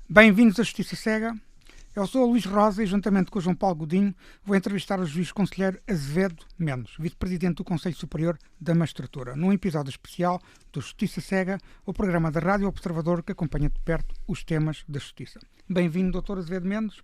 Bem-vindos à Justiça Cega. Eu sou o Luís Rosa e, juntamente com o João Paulo Godinho, vou entrevistar o juiz conselheiro Azevedo Mendes, vice-presidente do Conselho Superior da Magistratura, num episódio especial do Justiça Cega, o programa da Rádio Observador que acompanha de perto os temas da justiça. Bem-vindo, Dr. Azevedo Mendes.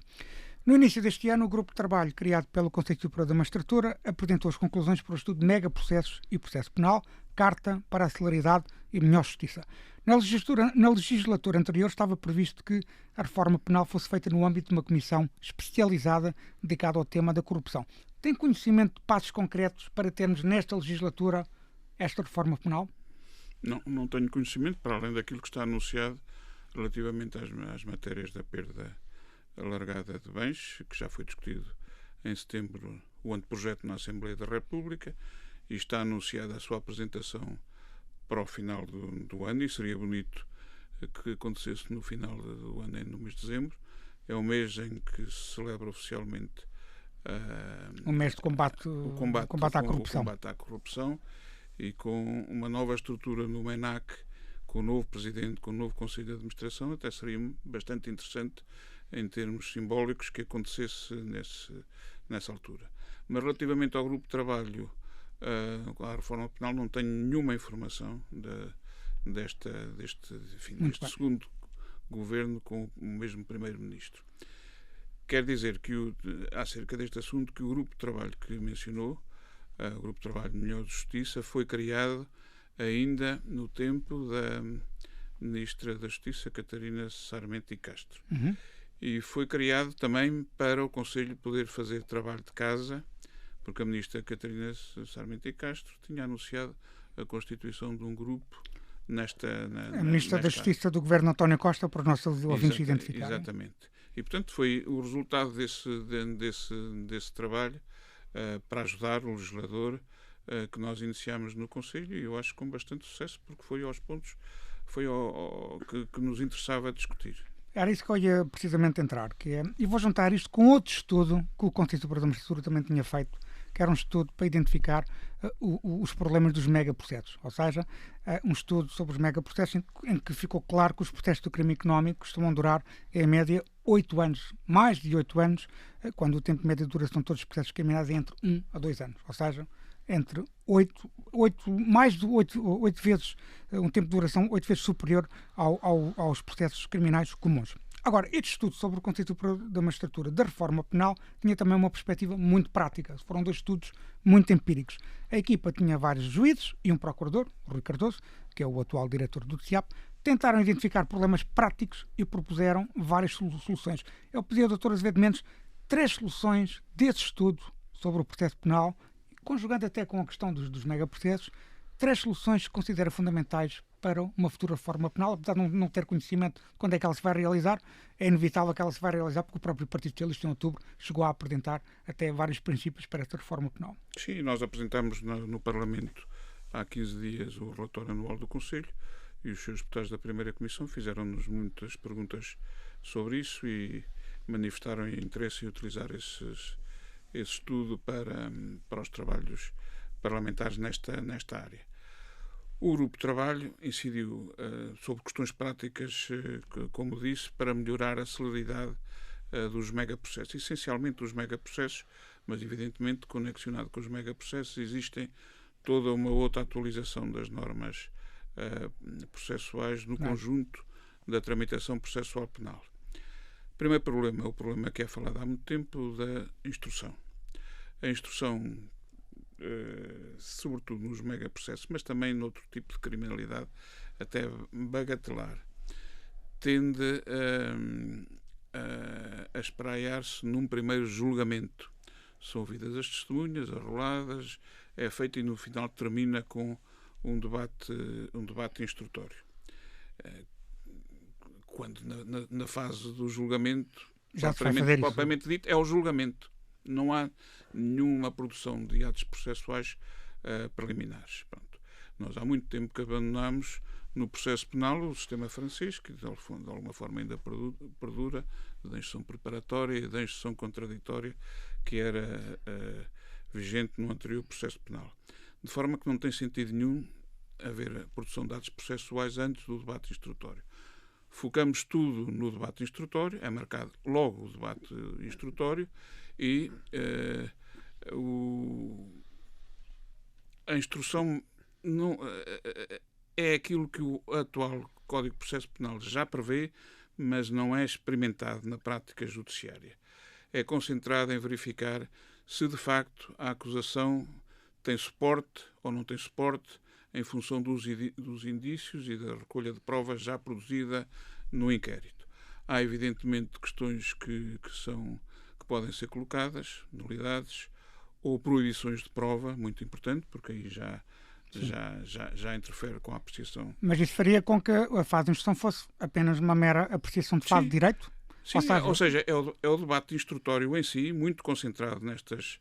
No início deste ano, o grupo de trabalho criado pelo Conselho Superior da Magistratura apresentou as conclusões para o estudo de megaprocessos e processo penal, Carta para a Celeridade e Melhor Justiça. Na legislatura anterior estava previsto que a reforma penal fosse feita no âmbito de uma comissão especializada dedicada ao tema da corrupção. Tem conhecimento de passos concretos para termos nesta legislatura esta reforma penal? Não tenho conhecimento, para além daquilo que está anunciado relativamente às matérias da perda alargada de bens, que já foi discutido em setembro o anteprojeto na Assembleia da República e está anunciada a sua apresentação para o final do ano, e seria bonito que acontecesse no final do ano, no mês de dezembro. É o mês em que se celebra oficialmente o mês de combate à corrupção, e com uma nova estrutura no MENAC, com o novo presidente, com o novo Conselho de Administração, até seria bastante interessante em termos simbólicos que acontecesse nessa altura. Mas relativamente ao grupo de trabalho à reforma penal, não tenho nenhuma informação deste segundo governo com o mesmo primeiro-ministro. Quer dizer que, acerca deste assunto, que o grupo de trabalho que mencionou, o grupo de trabalho Melhor Justiça, foi criado ainda no tempo da Ministra da Justiça, Catarina Sarmento e Castro. Uhum. E foi criado também para o Conselho poder fazer trabalho de casa, porque a Ministra Catarina Sarmento e Castro tinha anunciado a constituição de um grupo a Ministra da Justiça do Governo António Costa, para os nossos ouvintes identificarem. Exatamente. E, portanto, foi o resultado desse trabalho para ajudar o legislador que nós iniciámos no Conselho, e eu acho com bastante sucesso, porque foi aos pontos que nos interessava discutir. Era isso que eu ia precisamente entrar, e vou juntar isto com outro estudo que o Conselho Superior da Magistratura também tinha feito, que era um estudo para identificar os problemas dos megaprocessos, ou seja, um estudo sobre os megaprocessos em que ficou claro que os processos do crime económico costumam durar, em média, 8 anos, mais de 8 anos, quando o tempo médio de duração de todos os processos criminais é entre 1 a 2 anos, ou seja, entre 8 vezes, um tempo de duração 8 vezes superior aos processos criminais comuns. Agora, este estudo sobre o Conselho Superior da Magistratura da reforma penal tinha também uma perspectiva muito prática. Foram 2 estudos muito empíricos. A equipa tinha vários juízes e um procurador, o Rui Cardoso, que é o atual diretor do DCIAP, tentaram identificar problemas práticos e propuseram várias soluções. Eu pedi ao Dr. Azevedo Mendes 3 soluções desse estudo sobre o processo penal, conjugando até com a questão dos megaprocessos, 3 soluções que considera fundamentais para uma futura reforma penal, apesar de não ter conhecimento de quando é que ela se vai realizar. É inevitável que ela se vai realizar, porque o próprio Partido Socialista, em outubro, chegou a apresentar até vários princípios para esta reforma penal. Sim, nós apresentámos no Parlamento há 15 dias o relatório anual do Conselho, e os seus deputados da primeira comissão fizeram-nos muitas perguntas sobre isso e manifestaram interesse em utilizar esse estudo para os trabalhos parlamentares nesta área. O grupo de trabalho incidiu sobre questões práticas, como disse, para melhorar a celeridade dos megaprocessos. Essencialmente os megaprocessos, mas evidentemente conexionado com os megaprocessos existe toda uma outra atualização das normas processuais no conjunto da tramitação processual penal. O primeiro problema é o problema que é falado há muito tempo da instrução. A instrução, sobretudo nos megaprocessos, mas também noutro tipo de criminalidade, até bagatelar, tende a espraiar-se num primeiro julgamento. São ouvidas as testemunhas, arroladas, é feito e no final termina com um debate instrutório. Quando na fase do julgamento, propriamente dito, é o julgamento. Não há nenhuma produção de atos processuais preliminares. Pronto. Nós há muito tempo que abandonamos no processo penal o sistema francês, que de alguma forma ainda perdura, da instrução preparatória e da instrução contraditória, que era vigente no anterior processo penal. De forma que não tem sentido nenhum haver a produção de atos processuais antes do debate instrutório. focamos tudo no debate instrutório, é marcado logo o debate instrutório e a instrução não, é aquilo que o atual Código de Processo Penal já prevê, mas não é experimentado na prática judiciária. É concentrado em verificar se de facto a acusação tem suporte ou não tem suporte em função dos indícios e da recolha de provas já produzida no inquérito. Há evidentemente questões que podem ser colocadas, nulidades ou proibições de prova, muito importante, porque aí já interfere com a apreciação. Mas isso faria com que a fase de instrução fosse apenas uma mera apreciação de fase de direito? Sim, ou seja, é o debate instrutório em si, muito concentrado nestas...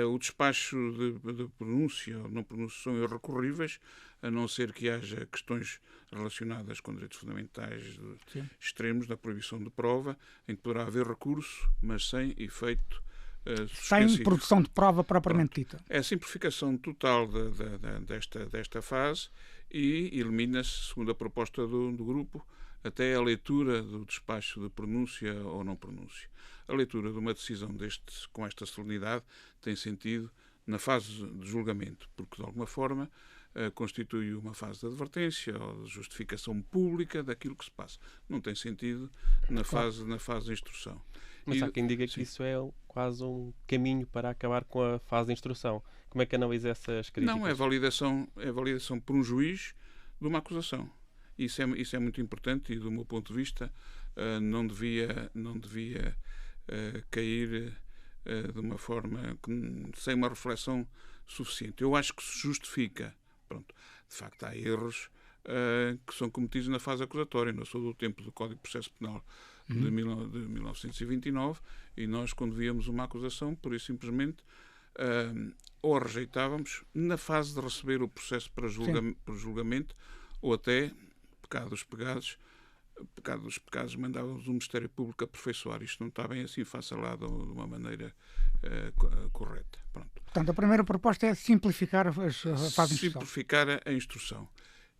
o despacho de pronúncia ou não pronúncia são irrecorríveis, a não ser que haja questões relacionadas com direitos fundamentais extremos da proibição de prova, em que poderá haver recurso, mas sem efeito suspensivo. Sem produção de prova propriamente dita. É a simplificação total desta fase e elimina-se, segundo a proposta do grupo, até a leitura do despacho de pronúncia ou não pronúncia. A leitura de uma decisão com esta solenidade tem sentido na fase de julgamento, porque de alguma forma constitui uma fase de advertência ou de justificação pública daquilo que se passa. Não tem sentido na fase de instrução. Mas há quem diga que isso é quase um caminho para acabar com a fase de instrução. Como é que analisa essas críticas? Não, é validação por um juiz de uma acusação. Isso é muito importante e, do meu ponto de vista, não devia cair de uma forma sem uma reflexão suficiente. Eu acho que se justifica. Pronto, de facto, há erros que são cometidos na fase acusatória. Não sou do tempo do Código de Processo Penal de 1929 e nós, quando víamos uma acusação, por isso simplesmente ou a rejeitávamos na fase de receber o processo para julgamento ou até pecados pegados, mandávamos o Ministério Público aperfeiçoar. Isto não está bem assim, faça lá de uma maneira correta. Pronto. Portanto, a primeira proposta é simplificar a fase de instrução. Simplificar a instrução.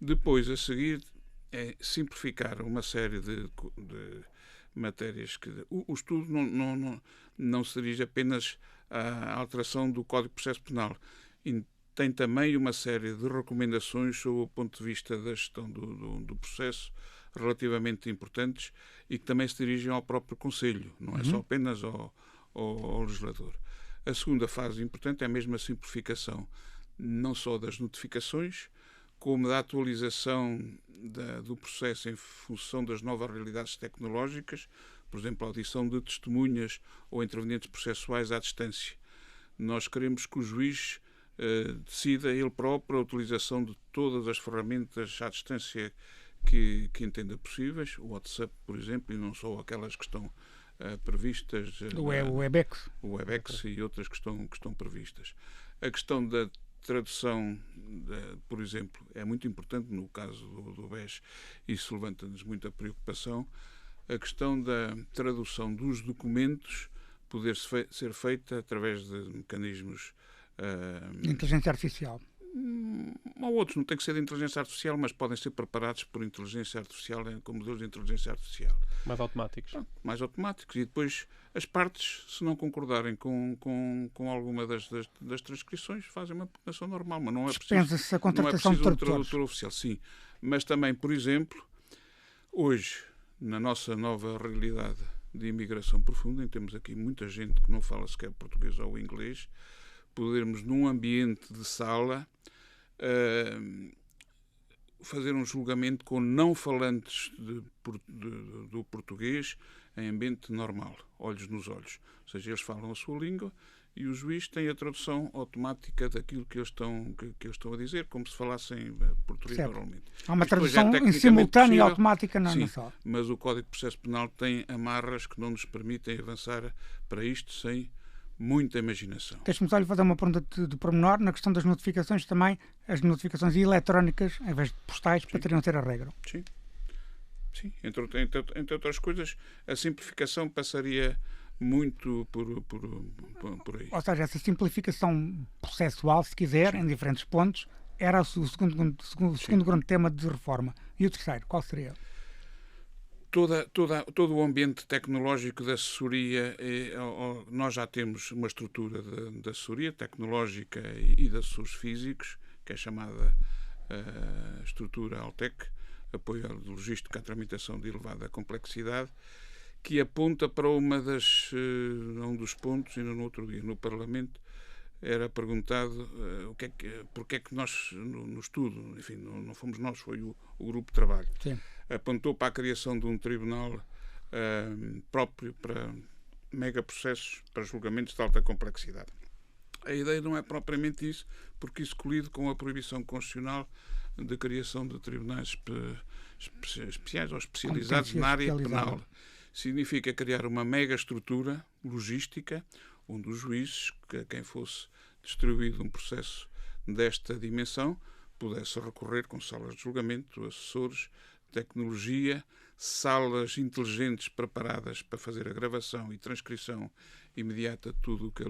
Depois, a seguir, é simplificar uma série de matérias que... O estudo não se dirige apenas à alteração do Código de Processo Penal. Tem também uma série de recomendações sob o ponto de vista da gestão do processo relativamente importantes e que também se dirigem ao próprio Conselho, não é só apenas ao legislador. A segunda fase importante é mesmo a simplificação, não só das notificações, como da atualização do processo em função das novas realidades tecnológicas, por exemplo, a audição de testemunhas ou intervenientes processuais à distância. Nós queremos que o juiz decida ele próprio a utilização de todas as ferramentas à distância que entenda possíveis, o WhatsApp, por exemplo, e não só aquelas que estão previstas, o Webex. O Webex e outras que estão previstas. A questão da tradução, por exemplo, é muito importante no caso do BES, isso levanta-nos muita preocupação. A questão da tradução dos documentos poder ser feita através de mecanismos inteligência artificial. Ou outros, não tem que ser de inteligência artificial, mas podem ser preparados por inteligência artificial, com modelos de inteligência artificial. Mais automáticos. Mais automáticos. E depois as partes, se não concordarem com alguma das transcrições, fazem uma impugnação normal, mas não é preciso, a contratação de tradutor oficial. Sim, mas também, por exemplo, hoje, na nossa nova realidade de imigração profunda, temos aqui muita gente que não fala sequer português ou inglês, podermos, num ambiente de sala, fazer um julgamento com não falantes do português em ambiente normal, olhos nos olhos. Ou seja, eles falam a sua língua e o juiz tem a tradução automática daquilo que eles estão a dizer, como se falassem português normalmente. Há uma tradução em simultâneo e automática na sala. Mas o Código de Processo Penal tem amarras que não nos permitem avançar para isto sem muita imaginação. Deixe-me só lhe fazer uma pergunta de pormenor. Na questão das notificações também, as notificações eletrónicas, em vez de postais, poderiam ser a regra. Sim. Sim. Entre outras coisas, a simplificação passaria muito por aí. Ou seja, essa simplificação processual, se quiser, em diferentes pontos, era o segundo grande tema de reforma. E o terceiro, qual seria? Todo o ambiente tecnológico de assessoria, nós já temos uma estrutura de assessoria tecnológica e de assessores físicos, que é chamada estrutura Altec, apoio à logística à tramitação de elevada complexidade, que aponta para um dos pontos, ainda no outro dia, no Parlamento, era perguntado porque é que nós, no estudo, enfim, não fomos nós, foi o grupo de trabalho, Sim. apontou para a criação de um tribunal próprio para megaprocessos, para julgamentos de alta complexidade. A ideia não é propriamente isso, porque isso colide com a proibição constitucional de criação de tribunais especiais ou especializados na área penal. Significa criar uma mega estrutura logística onde os juízes, a quem fosse distribuído um processo desta dimensão, pudesse recorrer com salas de julgamento, assessores, tecnologia, salas inteligentes preparadas para fazer a gravação e transcrição imediata de tudo o que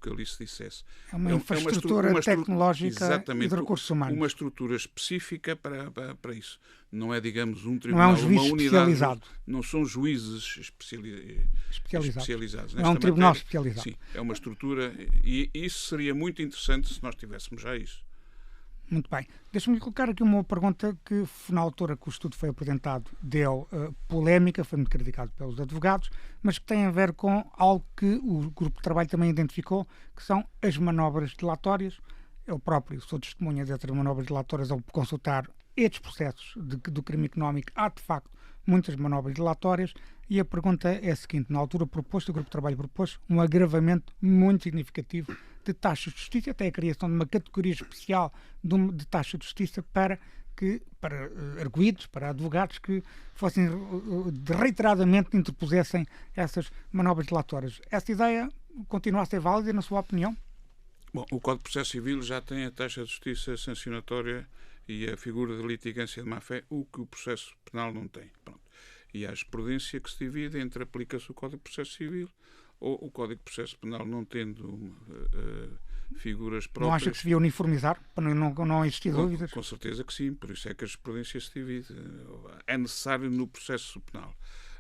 ali se dissesse. É uma infraestrutura tecnológica e de recursos humanos. Uma estrutura específica para isso. Não é, digamos, um tribunal, não é um juiz uma unidade. Especializado. Não são juízes especializados. Não é um tribunal especializado. Sim, é uma estrutura e isso seria muito interessante se nós tivéssemos já isso. Muito bem. Deixa-me colocar aqui uma pergunta que, na altura que o estudo foi apresentado, deu polémica, foi muito criticado pelos advogados, mas que tem a ver com algo que o grupo de trabalho também identificou, que são as manobras dilatórias. Eu próprio sou testemunha dessas manobras dilatórias ao consultar estes processos do crime económico. Há, de facto, muitas manobras dilatórias e a pergunta é a seguinte. Na altura o grupo de trabalho propôs um agravamento muito significativo de taxas de justiça, até a criação de uma categoria especial de taxa de justiça para arguidos, para advogados que fossem reiteradamente interpusessem essas manobras dilatórias. Essa ideia continua a ser válida, na sua opinião? Bom, o Código de Processo Civil já tem a taxa de justiça sancionatória e a figura de litigância de má-fé, o que o processo penal não tem. Pronto. E há jurisprudência que se divide entre aplica-se o Código de Processo Civil ou o Código de Processo Penal não tendo figuras próprias. Não acha que se devia uniformizar, para não existir dúvidas? Com certeza que sim, por isso é que a jurisprudência se divide. É necessário no processo penal.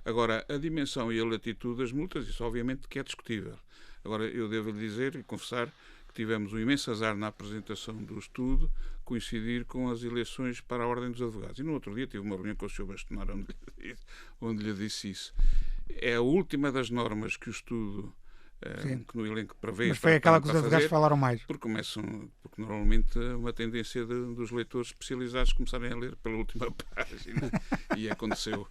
Agora, a dimensão e a latitude das multas, isso obviamente que é discutível. Agora, eu devo lhe dizer e confessar que tivemos um imenso azar na apresentação do estudo coincidir com as eleições para a Ordem dos Advogados. E no outro dia tive uma reunião com o Sr. Bastonar onde lhe disse isso. É a última das normas que o estudo que no elenco prevê. Mas foi aquela que os advogados falaram mais. Porque normalmente uma tendência dos leitores especializados começarem a ler pela última página e aconteceu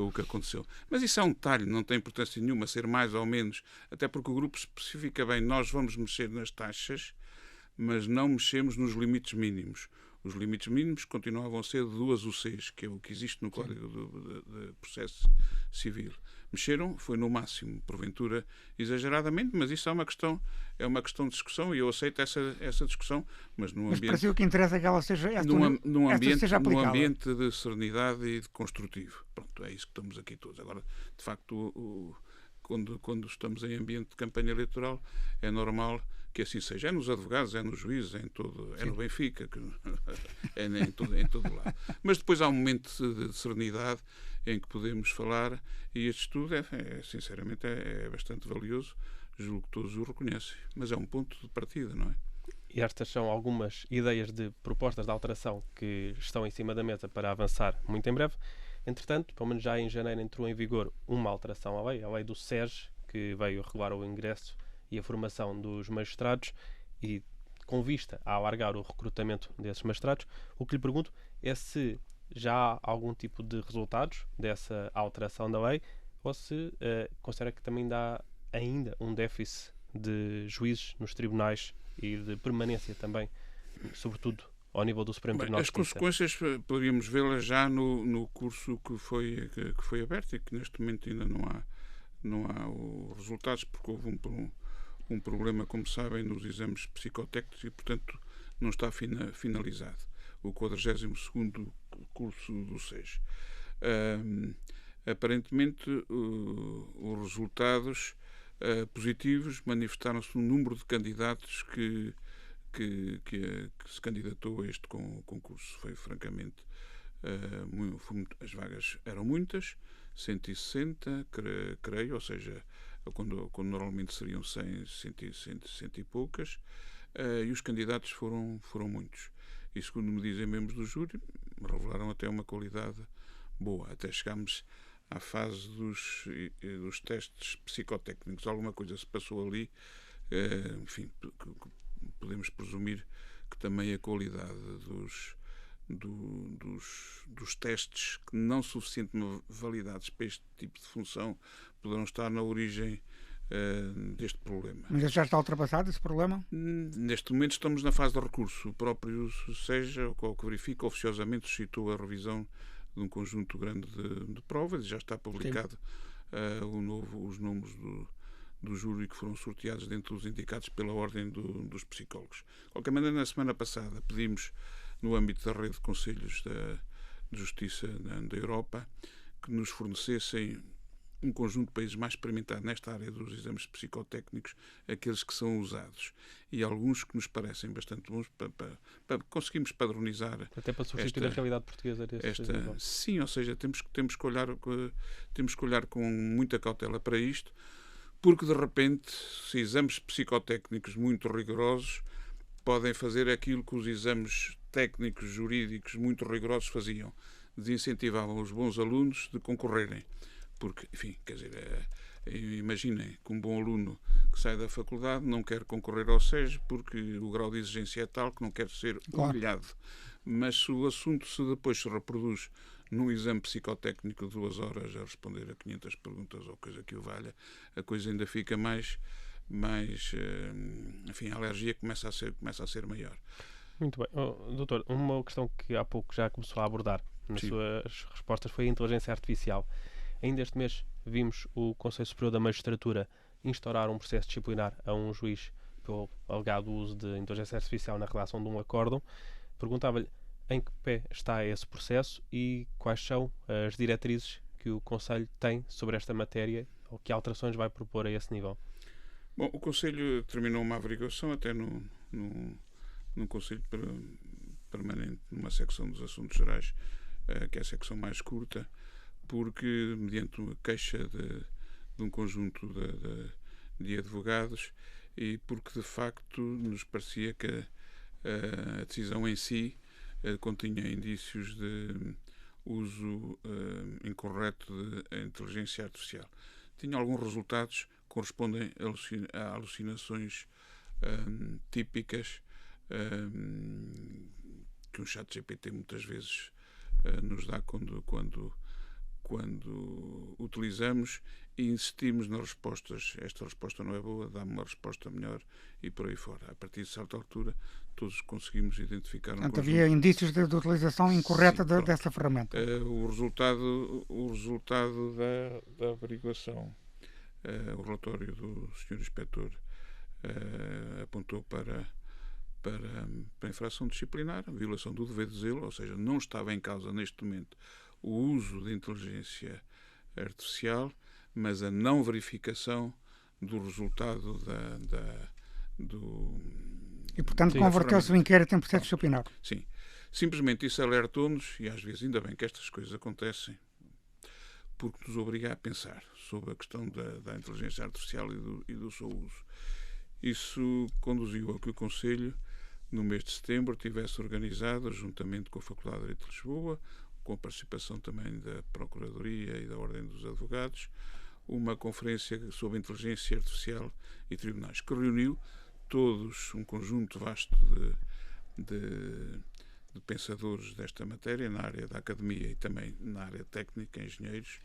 o que aconteceu. Mas isso é um detalhe, não tem importância nenhuma ser mais ou menos, até porque o grupo especifica bem, nós vamos mexer nas taxas, mas não mexemos nos limites mínimos. Os limites mínimos continuavam a ser de 2 UCs, que é o que existe no Código de Processo Civil. Mexeram, foi no máximo, porventura, exageradamente, mas isso é uma questão de discussão e eu aceito essa discussão, mas num ambiente... Mas para si o que interessa é que ela seja seja aplicável. Num ambiente de serenidade e de construtivo. Pronto, é isso que estamos aqui todos. Agora, de facto, quando estamos em ambiente de campanha eleitoral, é normal que assim seja. É nos advogados, é nos juízes, é no Benfica, é em todo lado. Mas depois há um momento de serenidade em que podemos falar e este estudo sinceramente é bastante valioso. Julgo que todos o reconhecem. Mas é um ponto de partida, não é? E estas são algumas ideias de propostas de alteração que estão em cima da mesa para avançar muito em breve. Entretanto, pelo menos já em janeiro entrou em vigor uma alteração à lei, a lei do SERJ, que veio regular o ingresso e a formação dos magistrados e com vista a alargar o recrutamento desses magistrados. O que lhe pergunto é se já há algum tipo de resultados dessa alteração da lei ou se considera que também dá ainda um déficit de juízes nos tribunais e de permanência também, sobretudo ao nível do Supremo Tribunal de Justiça. As consequências poderíamos vê-las já no curso que foi aberto e que neste momento ainda não há os resultados, porque houve um problema, como sabem, nos exames psicotécnicos e, portanto, não está finalizado. O 42º curso do SES. Aparentemente, os resultados positivos manifestaram-se no número de candidatos que se candidatou a este concurso. Foi francamente as vagas eram muitas, 160, creio, ou seja, quando normalmente seriam 100 e poucas, e os candidatos foram muitos. E segundo me dizem membros do júri, revelaram até uma qualidade boa. Até chegámos à fase dos testes psicotécnicos. Alguma coisa se passou ali, enfim, podemos presumir que também a qualidade dos testes que não suficientemente validados para este tipo de função poderão estar na origem deste problema. Mas já está ultrapassado esse problema? Neste momento estamos na fase de recurso. O próprio SEJA, o que verifica oficiosamente, suscitou a revisão de um conjunto grande de provas e já está publicado os números do júri que foram sorteados dentro dos indicados pela Ordem dos Psicólogos. De qualquer maneira, na semana passada pedimos, no âmbito da rede de conselhos de justiça da Europa, que nos fornecessem um conjunto de países mais experimentado nesta área dos exames psicotécnicos, aqueles que são usados, e alguns que nos parecem bastante bons para conseguirmos padronizar. Até para substituir a realidade portuguesa sim, ou seja, temos que olhar com muita cautela para isto, porque de repente, se exames psicotécnicos muito rigorosos podem fazer aquilo que os exames técnicos jurídicos muito rigorosos faziam, desincentivavam os bons alunos de concorrerem. Porque, enfim, quer dizer, imaginem que um bom aluno que sai da faculdade não quer concorrer ao SEJ porque o grau de exigência é tal que não quer ser humilhado. Mas se o assunto depois se reproduz num exame psicotécnico de 2 horas a responder a 500 perguntas ou coisa que o valha, a coisa ainda fica mais enfim, a alergia começa a ser maior. Muito bem. Doutor, uma questão que há pouco já começou a abordar nas suas respostas foi a inteligência artificial. Ainda este mês vimos o Conselho Superior da Magistratura instaurar um processo disciplinar a um juiz pelo alegado uso de inteligência artificial na redação de um acórdão. Perguntava-lhe em que pé está esse processo e quais são as diretrizes que o Conselho tem sobre esta matéria ou que alterações vai propor a esse nível. Bom, o Conselho terminou uma averiguação até num Conselho permanente, numa secção dos assuntos gerais, que é a secção mais curta, porque, mediante uma queixa de um conjunto de advogados e porque, de facto, nos parecia que a decisão em si continha indícios de uso incorreto de inteligência artificial. Tinha alguns resultados que correspondem a alucinações típicas que um chat GPT muitas vezes nos dá quando utilizamos e insistimos nas respostas. Esta resposta não é boa, dá-me uma resposta melhor e por aí fora. A partir de certa altura, todos conseguimos identificar um conjunto. Havia indícios de utilização incorreta dessa ferramenta. O resultado da averiguação, o relatório do Sr. Inspetor apontou para a infração disciplinar, a violação do dever de zelo, ou seja, não estava em causa neste momento o uso de inteligência artificial, mas a não verificação do resultado E, portanto, converteu-se o inquérito em processo disciplinar. Sim. Simplesmente isso alertou-nos, e às vezes ainda bem que estas coisas acontecem, porque nos obriga a pensar sobre a questão da inteligência artificial e do seu uso. Isso conduziu a que o Conselho, no mês de setembro, tivesse organizado, juntamente com a Faculdade de Direito de Lisboa, com a participação também da Procuradoria e da Ordem dos Advogados, uma conferência sobre inteligência artificial e tribunais, que reuniu todos um conjunto vasto de pensadores desta matéria, na área da academia e também na área técnica, engenheiros,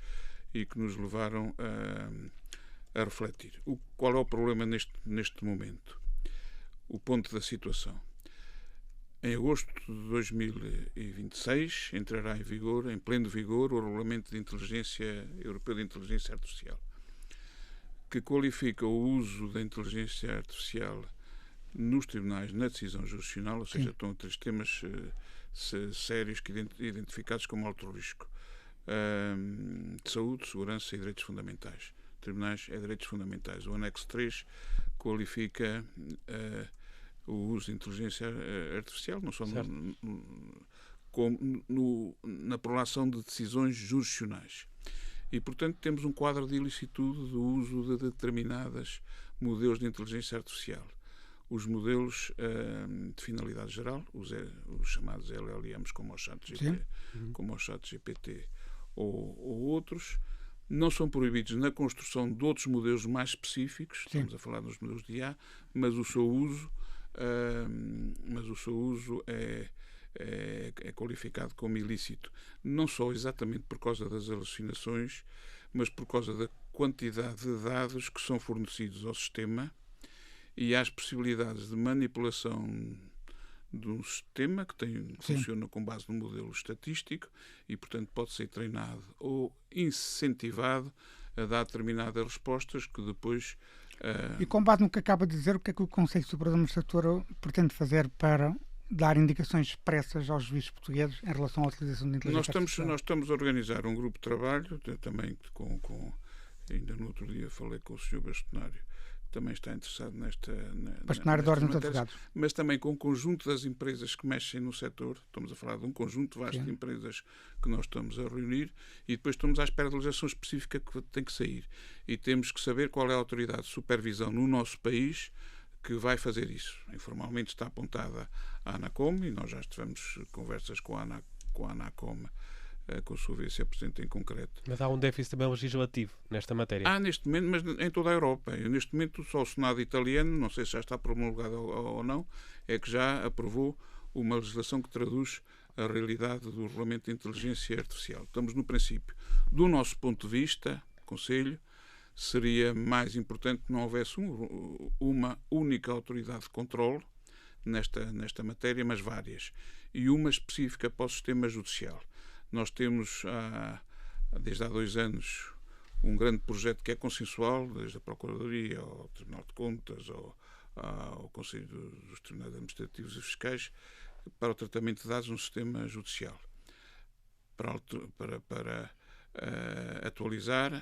e que nos levaram a refletir. Qual é o problema neste momento? O ponto da situação. Em agosto de 2026 entrará em pleno vigor, o Regulamento Europeu de Inteligência Artificial, que qualifica o uso da inteligência artificial nos tribunais na decisão jurisdicional, ou seja, estão entre os temas sérios identificados como alto risco. De saúde, segurança e direitos fundamentais. Tribunais é direitos fundamentais. O anexo 3 qualifica o uso de inteligência artificial, não só na prolação de decisões jurisdicionais. E, portanto, temos um quadro de ilicitude do uso de determinados modelos de inteligência artificial. Os modelos de finalidade geral, os chamados LLMs, como o ChatGPT ou outros, não são proibidos na construção de outros modelos mais específicos. Sim. Estamos a falar dos modelos de IA, mas o seu uso é qualificado como ilícito, não só exatamente por causa das alucinações, mas por causa da quantidade de dados que são fornecidos ao sistema e às possibilidades de manipulação de um sistema que funciona com base num modelo estatístico e, portanto, pode ser treinado ou incentivado a dar determinadas respostas que depois... E com base no que acaba de dizer, o que é que o Conselho Superior da Magistratura pretende fazer para dar indicações expressas aos juízes portugueses em relação à utilização de inteligência artificial? Nós estamos a organizar um grupo de trabalho, também ainda no outro dia falei com o Sr. Bastonário, que também está interessado Bastonário da Ordem dos Advogados, mas também com o conjunto das empresas que mexem no setor. Estamos a falar de um conjunto vasto de empresas que nós estamos a reunir e depois estamos à espera de legislação específica que tem que sair. E temos que saber qual é a autoridade de supervisão no nosso país que vai fazer isso. Informalmente está apontada a ANACOM e nós já tivemos conversas com a ANACOM, com a sua vice-presidente em concreto. Mas há um déficit também legislativo nesta matéria? Há neste momento, mas em toda a Europa. E neste momento só o Senado italiano, não sei se já está promulgado ou não, é que já aprovou uma legislação que traduz a realidade do regulamento de inteligência artificial. Estamos no princípio. Do nosso ponto de vista, Conselho, seria mais importante que não houvesse uma única autoridade de controle nesta matéria, mas várias. E uma específica para o sistema judicial. Nós temos, desde há 2 anos, um grande projeto que é consensual, desde a Procuradoria ao Tribunal de Contas, ao Conselho dos Tribunais Administrativos e Fiscais, para o tratamento de dados no sistema judicial. Para atualizar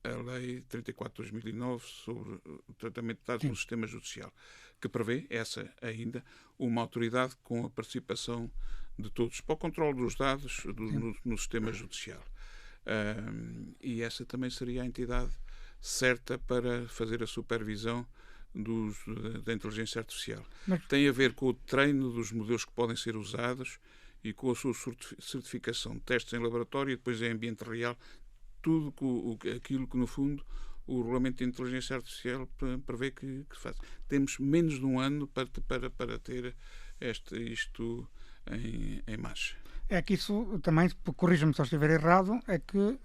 a Lei 34/2009 sobre o tratamento de dados no sistema judicial, que prevê essa uma autoridade com a participação de todos para o controle dos dados no sistema judicial. E essa também seria a entidade certa para fazer a supervisão da inteligência artificial. Tem a ver com o treino dos modelos que podem ser usados e com a sua certificação de testes em laboratório e depois em ambiente real, tudo aquilo que, no fundo, o Regulamento de Inteligência Artificial prevê que faz. Temos menos de um ano para ter isto em marcha. É que isso também, corrija-me se eu estiver errado, é que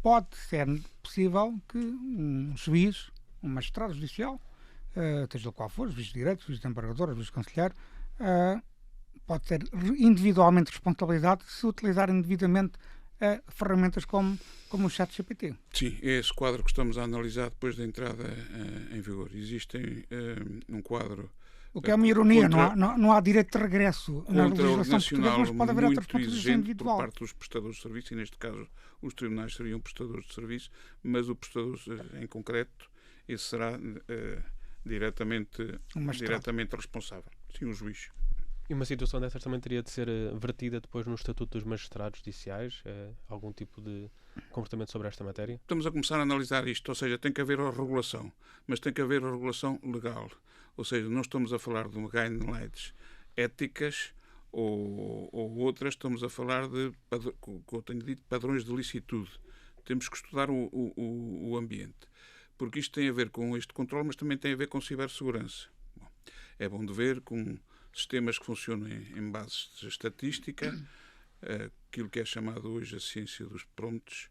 pode ser possível que um juiz, um magistrado judicial, seja qual for, juiz de direito, juiz de embargador, juiz de conselheiro, pode ser individualmente responsabilizado se utilizar indevidamente ferramentas como o ChatGPT. Sim, é esse quadro que estamos a analisar depois da entrada em vigor. Existe um quadro... O que é uma ironia, não há direito de regresso na legislação portuguesa, mas pode haver outra posição individual. Por parte dos prestadores de serviço, e neste caso os tribunais seriam prestadores de serviço, mas o prestador em concreto, esse será diretamente responsável. Sim, o juiz. E uma situação dessas também teria de ser vertida depois no Estatuto dos Magistrados Judiciais? Algum tipo de comportamento sobre esta matéria? Estamos a começar a analisar isto, ou seja, tem que haver a regulação, mas tem que haver a regulação legal. Ou seja, não estamos a falar de guidelines éticas ou outras, estamos a falar de, como eu tenho dito, padrões de licitude. Temos que estudar o ambiente, porque isto tem a ver com este controle, mas também tem a ver com cibersegurança. É bom de ver com sistemas que funcionam em bases de estatística, aquilo que é chamado hoje a ciência dos prompts.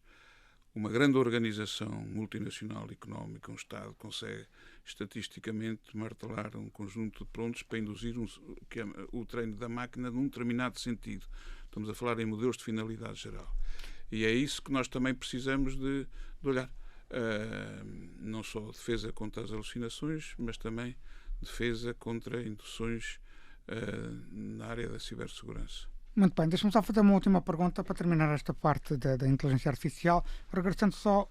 Uma grande organização multinacional económica, um Estado, consegue estatisticamente martelar um conjunto de prompts para induzir o treino da máquina num determinado sentido. Estamos a falar em modelos de finalidade geral. E é isso que nós também precisamos de olhar. Não só defesa contra as alucinações, mas também defesa contra induções na área da cibersegurança. Muito bem, deixa-me só fazer uma última pergunta para terminar esta parte da inteligência artificial, regressando só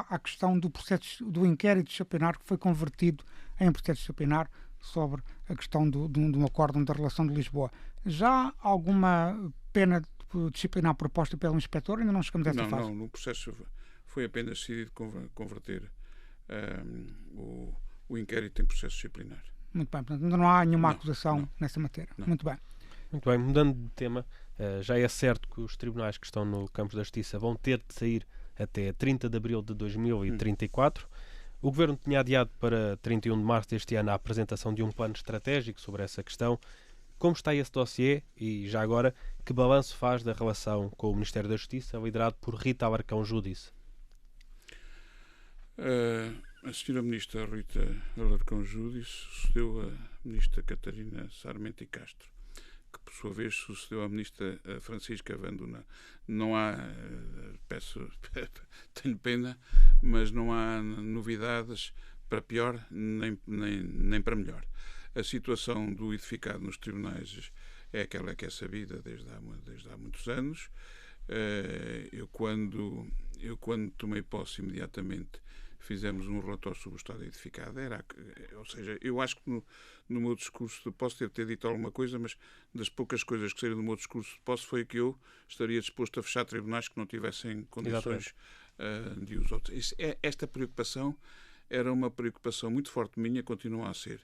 à questão do processo do inquérito disciplinar que foi convertido em processo disciplinar sobre a questão de um acórdão da relação de Lisboa. Já há alguma pena disciplinar proposta pelo inspetor? Ainda não chegamos a essa fase? Não, no processo foi apenas decidido converter o inquérito em processo disciplinar. Muito bem, portanto ainda não há nenhuma acusação nessa matéria. Não. Muito bem. Muito bem, mudando de tema, já é certo que os tribunais que estão no campo da Justiça vão ter de sair até 30 de abril de 2034. O Governo tinha adiado para 31 de março deste ano a apresentação de um plano estratégico sobre essa questão. Como está esse dossiê e, já agora, que balanço faz da relação com o Ministério da Justiça, liderado por Rita Alarcão Judice? A senhora Ministra Rita Alarcão Judice sucedeu a Ministra Catarina Sarmento e Castro, que por sua vez sucedeu a Ministra Francisca Vanduna. Não há, tenho pena, mas não há novidades para pior nem para melhor. A situação do edificado nos tribunais é aquela que é sabida desde há muitos anos. Eu quando tomei posse imediatamente fizemos um relatório sobre o estado edificado. Ou seja, eu acho que no meu discurso posso ter dito alguma coisa, mas das poucas coisas que saíram do meu discurso de posse foi que eu estaria disposto a fechar tribunais que não tivessem condições de uso. Esta preocupação era uma preocupação muito forte minha, continua a ser.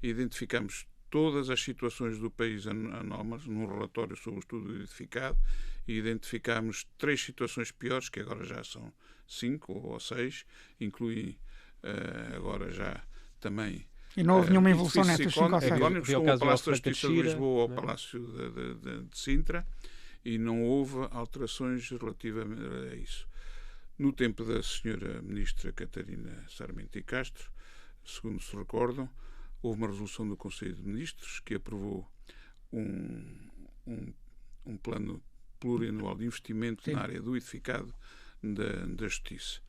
Identificamos todas as situações do país anómalas num relatório sobre o estudo edificado e identificámos 3 situações piores, que agora já são 5 ou 6, incluem agora já também... E não houve nenhuma evolução nessas 5 ou 6. Como o Palácio da Justiça de Lisboa ou o Palácio de Sintra, e não houve alterações relativamente a isso. No tempo da senhora Ministra Catarina Sarmento e Castro, segundo se recordam, houve uma resolução do Conselho de Ministros que aprovou um plano plurianual de investimento na área do edificado da Justiça.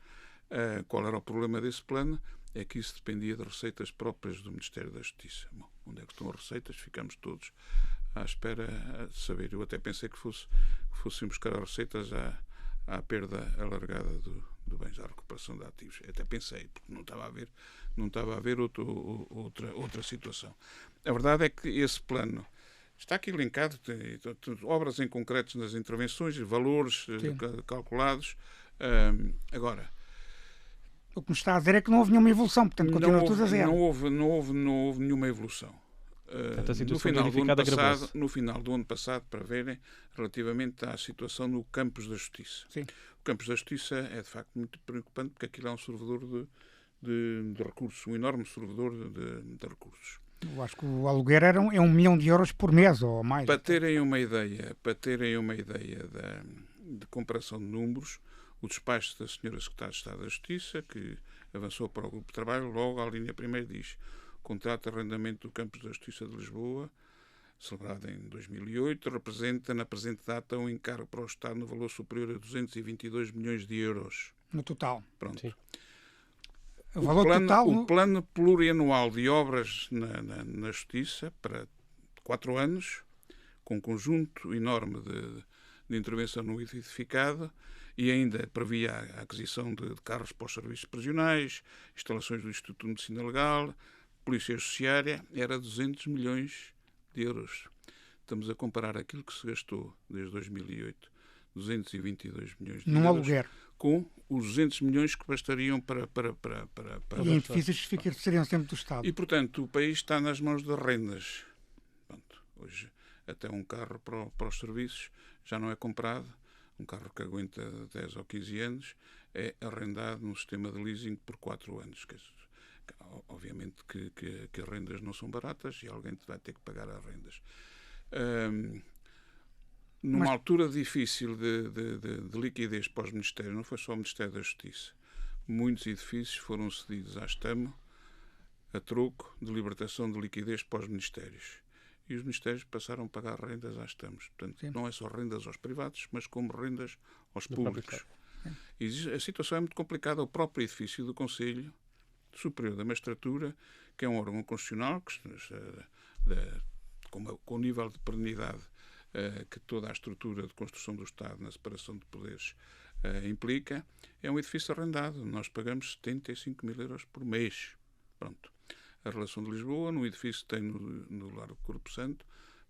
Qual era o problema desse plano? É que isso dependia de receitas próprias do Ministério da Justiça. Bom, onde é que estão as receitas? Ficamos todos à espera de saber. Eu até pensei que fossem buscar as receitas à perda alargada do bens, à recuperação de ativos. Eu até pensei, porque não estava a haver outra situação. A verdade é que esse plano está aqui linkado, tem obras em concretos nas intervenções, valores calculados. Agora, o que nos está a dizer é que não houve nenhuma evolução, portanto continua tudo a zero. Não houve nenhuma evolução. No final do ano passado, para verem, relativamente à situação no Campos da Justiça. Sim. O Campos da Justiça é, de facto, muito preocupante, porque aquilo é um servidor de recursos, um enorme servidor de recursos. Eu acho que o aluguer é 1 milhão de euros por mês ou mais. Para terem uma ideia de comparação de números, o despacho da senhora Secretária de Estado da Justiça, que avançou para o grupo de trabalho, logo à linha primeira diz: contrato de arrendamento do Campos da Justiça de Lisboa, celebrado em 2008, representa na presente data um encargo para o Estado no valor superior a 222 milhões de euros. No total. Pronto. Sim. O plano plurianual de obras na Justiça para 4 anos, com um conjunto enorme de intervenção no edificado, e ainda previa a aquisição de carros para os serviços prisionais, instalações do Instituto de Medicina Legal, Polícia Judiciária, era 200 milhões de euros. Estamos a comparar aquilo que se gastou desde 2008, 222 milhões de euros, aluguer, com os 200 milhões que bastariam para e em edifícios que seriam sempre do Estado. E, portanto, o país está nas mãos das rendas. Pronto, hoje, até um carro para os serviços já não é comprado. Um carro que aguenta 10 ou 15 anos é arrendado num sistema de leasing por 4 anos. Obviamente que as rendas não são baratas e alguém vai ter que pagar as rendas. Numa altura difícil de liquidez para os ministérios, não foi só o Ministério da Justiça, muitos edifícios foram cedidos à Estamo a troco de libertação de liquidez para os ministérios. E os ministérios passaram a pagar rendas às Estamos. Portanto, sim, não é só rendas aos privados, mas como rendas aos públicos. E a situação é muito complicada. O próprio edifício do Conselho Superior da Magistratura, que é um órgão constitucional, com o nível de perenidade que toda a estrutura de construção do Estado na separação de poderes implica, é um edifício arrendado. Nós pagamos 75 mil euros por mês. Pronto. a Relação de Lisboa, no edifício que tem no Largo Corpo Santo,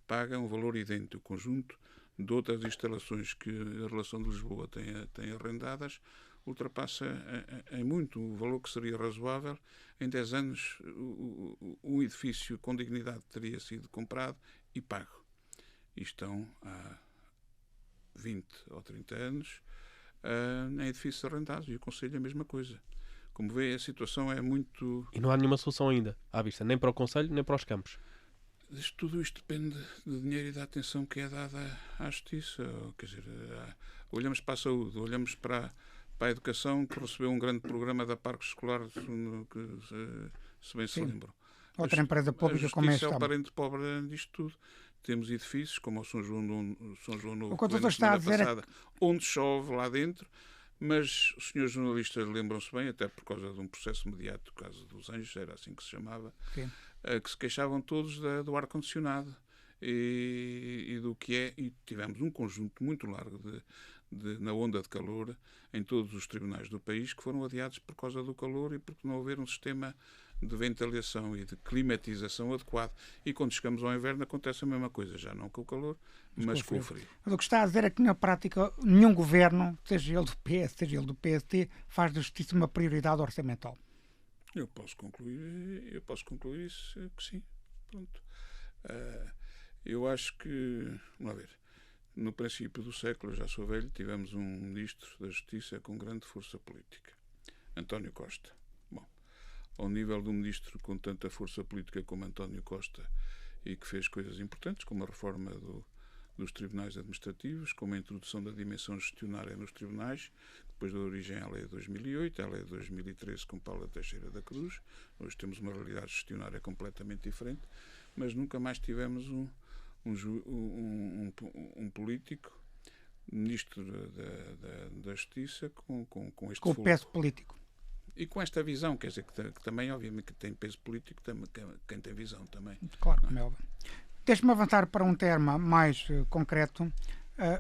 paga um valor idêntico. O conjunto de outras instalações que a Relação de Lisboa tem arrendadas ultrapassa em muito o valor que seria razoável. Em 10 anos, um edifício com dignidade teria sido comprado e pago. E estão há 20 ou 30 anos em edifícios arrendados, e o Conselho é a mesma coisa. Como vê, a situação é muito... E não há nenhuma solução ainda à vista, nem para o Conselho, nem para os campos. Tudo isto depende do dinheiro e da atenção que é dada à justiça. Quer dizer, olhamos para a saúde, olhamos para a educação, que recebeu um grande programa da Parque Escolar, que se bem se lembram. Outra empresa pública como esta. A justiça é o parente pobre disto tudo. Temos edifícios, como o São João Novo, o que o doutor está a dizer passada, onde chove lá dentro, mas os senhores jornalistas lembram-se bem, até por causa de um processo mediático, o caso dos Anjos, era assim que se chamava, que se queixavam todos do ar-condicionado e do que é, e tivemos um conjunto muito largo na onda de calor em todos os tribunais do país, que foram adiados por causa do calor e porque não houver um sistema de ventilação e de climatização adequado. E quando chegamos ao inverno acontece a mesma coisa, já não com o calor, mas com o frio. Mas o que está a dizer é que, na prática, nenhum governo, seja ele do PS, seja ele do PST, faz da justiça uma prioridade orçamental. Eu posso concluir isso, que sim. Pronto. Eu acho que, vamos ver, no princípio do século, já sou velho, tivemos um ministro da Justiça com grande força política, António Costa. Ao nível de um ministro com tanta força política como António Costa, e que fez coisas importantes, como a reforma dos tribunais administrativos, como a introdução da dimensão gestionária nos tribunais, depois da origem à lei de 2008, à lei de 2013 com Paula Teixeira da Cruz. Hoje temos uma realidade gestionária completamente diferente, mas nunca mais tivemos um político, ministro da Justiça, com este com o peso político. E com esta visão, quer dizer, que também, obviamente, que tem peso político, quem tem visão também. Claro, como é óbvio. Deixe-me avançar para um tema mais concreto.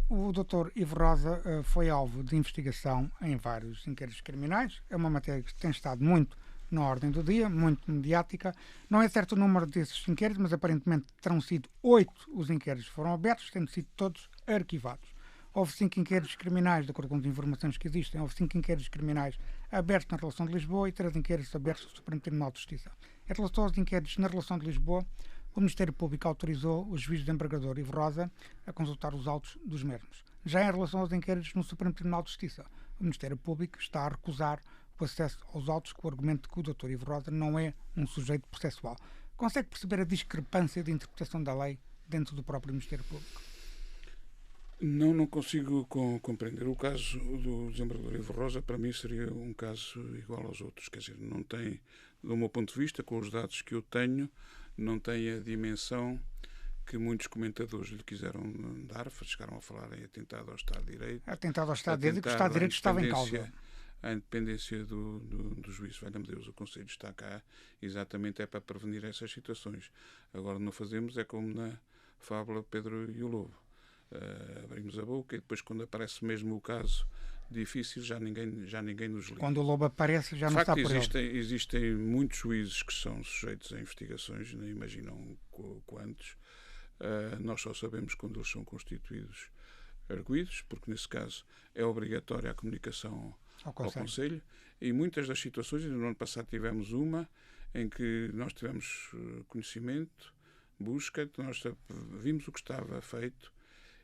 O Dr. Ivo Rosa foi alvo de investigação em vários inquéritos criminais. É uma matéria que tem estado muito na ordem do dia, muito mediática. Não é certo o número desses inquéritos, mas aparentemente terão sido 8 os inquéritos que foram abertos, tendo sido todos arquivados. Houve 5 inquéritos criminais, de acordo com as informações que existem, houve 5 inquéritos criminais abertos na Relação de Lisboa e 3 inquéritos abertos no Supremo Tribunal de Justiça. Em relação aos inquéritos na Relação de Lisboa, o Ministério Público autorizou o juiz desembargador Ivo Rosa a consultar os autos dos mesmos. Já em relação aos inquéritos no Supremo Tribunal de Justiça, o Ministério Público está a recusar o acesso aos autos com o argumento de que o Dr. Ivo Rosa não é um sujeito processual. Consegue perceber a discrepância de interpretação da lei dentro do próprio Ministério Público? Não consigo compreender. O caso do desembargador Ivo Rosa, para mim, seria um caso igual aos outros. Quer dizer, não tem, do meu ponto de vista, com os dados que eu tenho, não tem a dimensão que muitos comentadores lhe quiseram dar. Chegaram a falar em atentado ao Estado de Direito. Atentado ao Estado de Direito, que o Estado de Direito estava em causa. A independência do juiz. Valha-me Deus, o Conselho está cá exatamente é para prevenir essas situações. Agora não fazemos, é como na fábula Pedro e o Lobo. Abrimos a boca e depois, quando aparece mesmo o caso difícil, já ninguém nos liga. Quando o lobo aparece, já não está por ele. Existem muitos juízes que são sujeitos a investigações, nem imaginam quantos. Nós só sabemos quando eles são constituídos arguidos, porque nesse caso é obrigatória a comunicação ao Conselho. E muitas das situações, no ano passado tivemos uma em que nós tivemos conhecimento, busca, nós vimos o que estava feito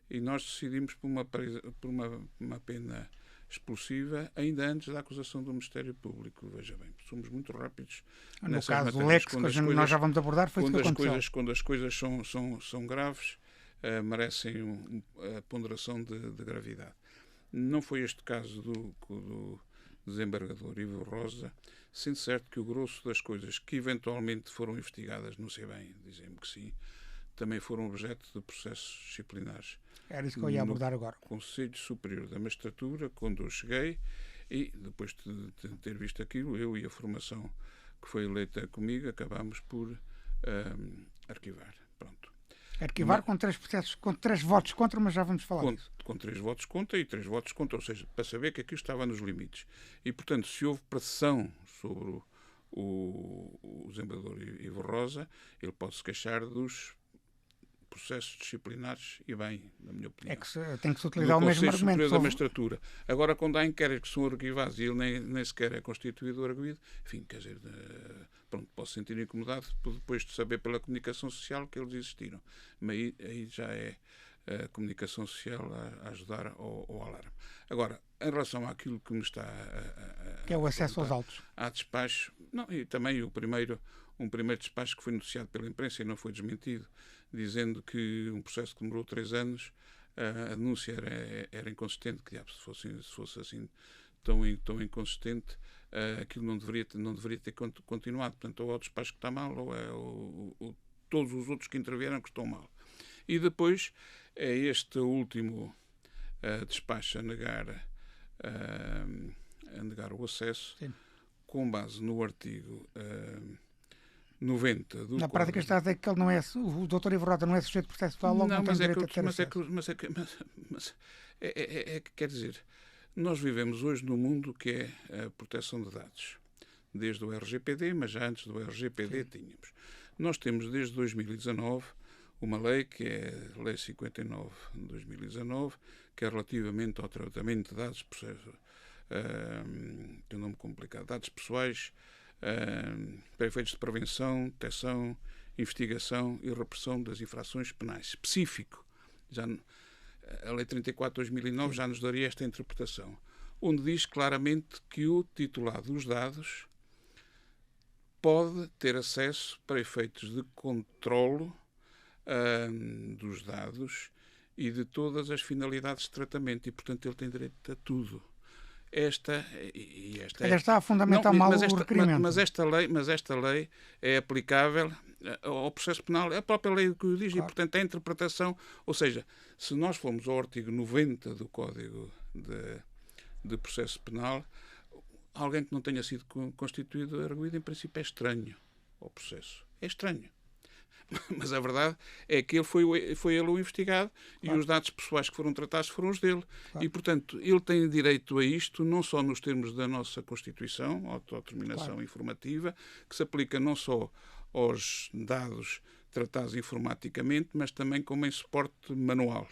e nós decidimos por uma pena expulsiva ainda antes da acusação do Ministério Público. Veja bem, somos muito rápidos nessas matérias. No caso do Lex, que nós já vamos abordar, foi isso que aconteceu. Quando as coisas são graves, merecem a ponderação de gravidade. Não foi este caso do desembargador Ivo Rosa, sendo certo que o grosso das coisas que eventualmente foram investigadas, não sei bem, dizem-me que sim, também foram objeto de processos disciplinares. Era isso que eu ia abordar agora. Conselho Superior da Magistratura, quando eu cheguei, e depois de ter visto aquilo, eu e a formação que foi eleita comigo, acabámos por arquivar. Pronto. Arquivar com 3 processos, com 3 votos contra, mas já vamos falar disso. Com 3 votos contra e 3 votos contra, ou seja, para saber que aquilo estava nos limites. E, portanto, se houve pressão sobre o desembargador Ivo Rosa, ele pode se queixar dos processos disciplinares e bem, na minha opinião. É que tem que se utilizar o mesmo argumento. Da magistratura. Agora, quando há inquéritos que são arquivados e ele nem sequer é constituído o arguido, enfim, quer dizer, pronto, posso sentir incomodado depois de saber pela comunicação social que eles existiram. Mas aí já é a comunicação social a ajudar ao alarme. Agora, em relação àquilo que me está que é o acesso aos autos. Há despacho, não, e também um primeiro despacho que foi noticiado pela imprensa e não foi desmentido, dizendo que um processo que demorou 3 anos, a denúncia era inconsistente, que se fosse assim tão inconsistente, aquilo não deveria ter continuado. Portanto, ou é o despacho que está mal, ou é todos os outros que intervieram que estão mal. E depois é este último despacho a negar o acesso. Sim. Com base no artigo 90 do Na prática está a dizer que ele não é, o Dr. Ivo Rosa não é sujeito de processo penal, logo não tem direito a ter acesso. Quer dizer, nós vivemos hoje num mundo que é a proteção de dados. Desde o RGPD, mas já antes do RGPD tínhamos. Nós temos desde 2019 uma lei, que é a Lei 59 de 2019, que é relativamente ao tratamento de dados, tem um nome complicado, dados pessoais, para efeitos de prevenção, detecção, investigação e repressão das infrações penais. Específico. A Lei 34 de 2009 já nos daria esta interpretação, onde diz claramente que o titular dos dados pode ter acesso para efeitos de controlo dos dados e de todas as finalidades de tratamento e, portanto, ele tem direito a tudo. Esta está a fundamentar mal o requerimento. Mas esta lei é aplicável ao processo penal. É a própria lei que o diz, claro. E, portanto, a interpretação... Ou seja, se nós formos ao artigo 90 do Código de Processo Penal, alguém que não tenha sido constituído arguido, em princípio, é estranho ao processo. É estranho. Mas a verdade é que foi ele o investigado, claro. E os dados pessoais que foram tratados foram os dele. Claro. E, portanto, ele tem direito a isto, não só nos termos da nossa Constituição, autodeterminação, claro. Informativa, que se aplica não só aos dados tratados informaticamente, mas também como em suporte manual.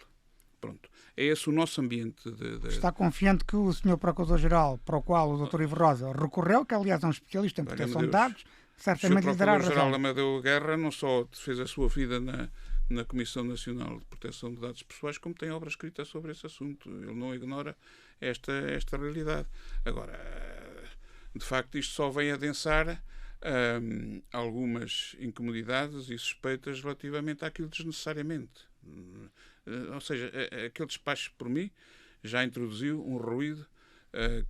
Pronto. É esse o nosso ambiente. Está confiante que o Sr. Procurador-Geral, para o qual o Dr. Ivo Rosa recorreu, que aliás é um especialista em proteção de dados, certamente lhe dará razão. O Procurador-Geral Amadeu Guerra não só fez a sua vida na Comissão Nacional de Proteção de Dados Pessoais, como tem obra escrita sobre esse assunto. Ele não ignora esta realidade. Agora, de facto, isto só vem adensar algumas incomodidades e suspeitas relativamente àquilo desnecessariamente. Ou seja, aquele despacho, por mim, já introduziu um ruído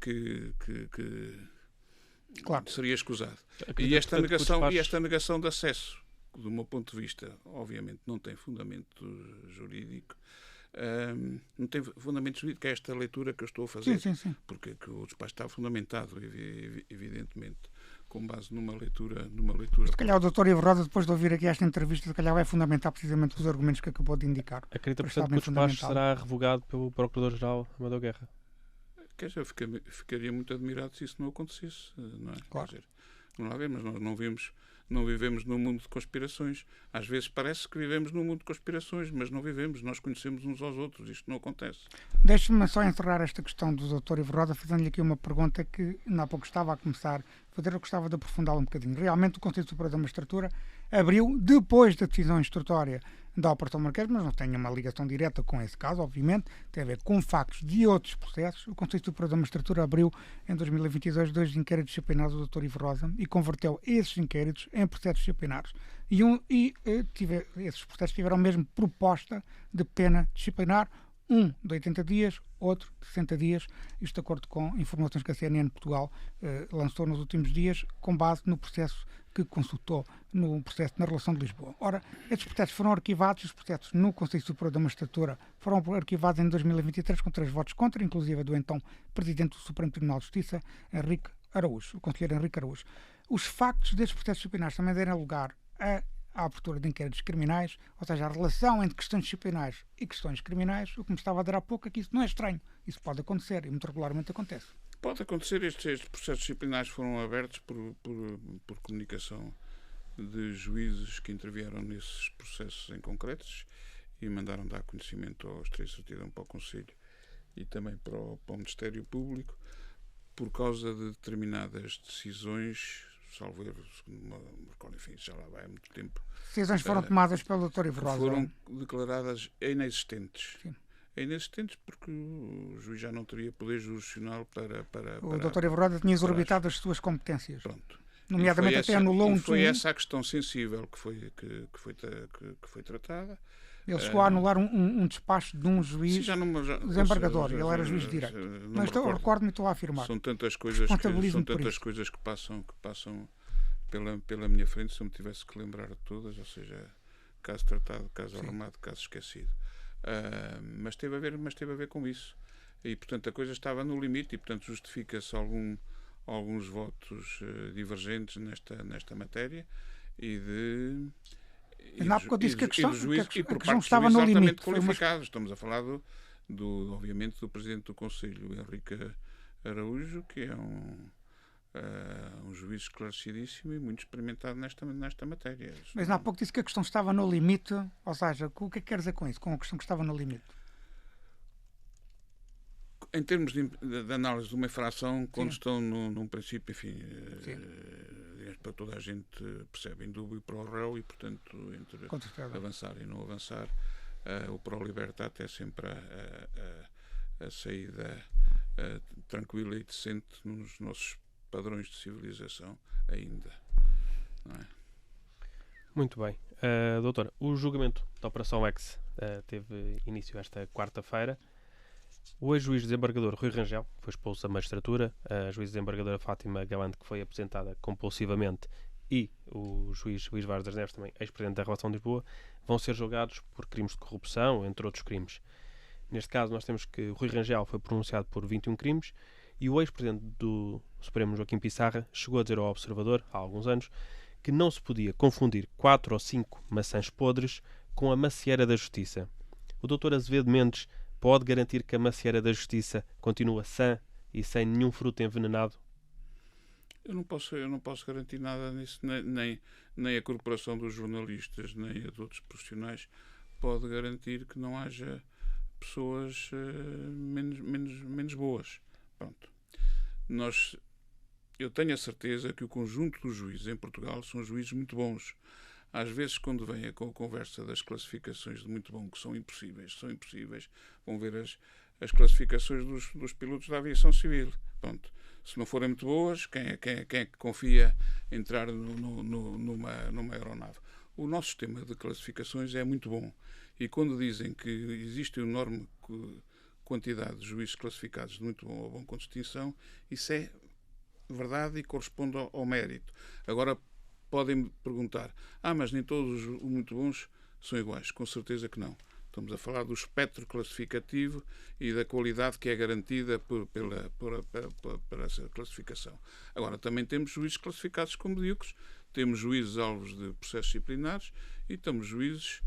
que claro. Seria escusado. E esta negação de acesso, do meu ponto de vista, obviamente não tem fundamento jurídico. Não tem fundamento jurídico, é esta leitura que eu estou a fazer. Sim. Porque o despacho está fundamentado, evidentemente, com base numa leitura. Se calhar o Dr. Ivo Rosa, depois de ouvir aqui esta entrevista, se calhar vai fundamentar precisamente os argumentos que acabou de indicar. Acredita, portanto, que o despacho será revogado pelo Procurador-Geral Amadeu Guerra? Quer dizer, eu ficaria muito admirado se isso não acontecesse, não é? Claro. Quer dizer, vamos lá ver, mas nós não vivemos num mundo de conspirações. Às vezes parece que vivemos num mundo de conspirações, mas não vivemos. Nós conhecemos uns aos outros. Isto não acontece. Deixe-me só encerrar esta questão do Dr. Ivo Rosa fazendo-lhe aqui uma pergunta que há pouco estava a começar a fazer. Eu gostava de aprofundá-la um bocadinho. Realmente o Conselho Superior da Magistratura abriu, depois da decisão instrutória da Operação Marquês, mas não tem uma ligação direta com esse caso, obviamente, tem a ver com factos de outros processos. O Conselho Superior da Magistratura abriu em 2022 2 inquéritos disciplinares do Dr. Ivo Rosa e converteu esses inquéritos em processos disciplinares. Esses processos tiveram mesmo proposta de pena disciplinar, um de 80 dias, outro de 60 dias, isto de acordo com informações que a CNN Portugal lançou nos últimos dias, com base no processo que consultou no processo na relação de Lisboa. Ora, estes processos foram arquivados, os processos no Conselho Superior da Magistratura foram arquivados em 2023 com 3 votos contra, inclusive do então Presidente do Supremo Tribunal de Justiça, Henrique Araújo, o conselheiro Henrique Araújo. Os factos destes processos disciplinares também deram lugar à abertura de inquéritos criminais, ou seja, a relação entre questões disciplinares e questões criminais, o que me estava a dar há pouco é que isso não é estranho. Isso pode acontecer e muito regularmente acontece. Pode acontecer, estes processos disciplinares foram abertos por comunicação de juízes que intervieram nesses processos em concretos e mandaram dar conhecimento aos três de certidão para o Conselho e também para o Ministério Público por causa de determinadas decisões, salvo erro, enfim, já lá vai há muito tempo. Decisões foram tomadas pelo Dr. Ivo Rosa. Foram declaradas inexistentes. Sim. Inexistentes porque o juiz já não teria poder jurisdicional para o Dr. Ivo Rosa tinha exorbitado as suas competências. Pronto. Nomeadamente até anulou foi essa a questão sensível que foi tratada. Ele chegou a anular um despacho de um juiz desembargador. Ele era juiz de direito. Mas recordo-me e estou a afirmar. São tantas coisas que passam pela minha frente, se eu me tivesse que lembrar de todas, ou seja, caso tratado, caso arrumado, caso esquecido. Mas teve a ver com isso. E, portanto, a coisa estava no limite e, portanto, justifica-se alguns votos divergentes nesta matéria Na época eu disse que a questão estava no limite. Qualificados. Estamos a falar obviamente, do Presidente do Conselho, Henrique Araújo, que é um juiz esclarecidíssimo e muito experimentado nesta matéria. Mas há pouco disse que a questão estava no limite, ou seja, o que é que quer dizer com isso, com a questão que estava no limite? Em termos de análise de uma infração, quando estão num princípio, enfim, para toda a gente percebe indúbio para o réu e, portanto, entre avançar e não avançar, o pró-libertate é sempre a saída tranquila e decente nos nossos padrões de civilização ainda. Não é? Muito bem. Doutor, o julgamento da Operação X teve início esta quarta-feira. O ex-juiz desembargador Rui Rangel foi expulso da magistratura, a juiz desembargadora Fátima Galante, que foi apresentada compulsivamente, e o juiz Luís Vaz das Neves, também ex-presidente da Relação de Lisboa, vão ser julgados por crimes de corrupção, entre outros crimes. Neste caso, nós temos que o Rui Rangel foi pronunciado por 21 crimes e o ex-presidente do Supremo, Joaquim Pissarra, chegou a dizer ao Observador, há alguns anos, que não se podia confundir 4 ou 5 maçãs podres com a macieira da justiça. O doutor Azevedo Mendes pode garantir que a macieira da justiça continua sã e sem nenhum fruto envenenado? Eu não posso garantir nada nisso, nem a Corporação dos Jornalistas, nem a de outros profissionais pode garantir que não haja pessoas menos boas. Pronto. Eu tenho a certeza que o conjunto dos juízes em Portugal são juízes muito bons. Às vezes, quando vem a conversa das classificações de muito bom, que são impossíveis, vão ver as classificações dos pilotos da aviação civil. Pronto. Se não forem muito boas, quem é que confia entrar numa aeronave? O nosso sistema de classificações é muito bom. E quando dizem que existe uma enorme quantidade de juízes classificados de muito bom ou bom com distinção, isso é verdade e corresponde ao mérito. Agora, podem-me perguntar, mas nem todos os muito bons são iguais. Com certeza que não. Estamos a falar do espectro classificativo e da qualidade que é garantida por essa classificação. Agora, também temos juízes classificados como medíocres, temos juízes alvos de processos disciplinares e temos juízes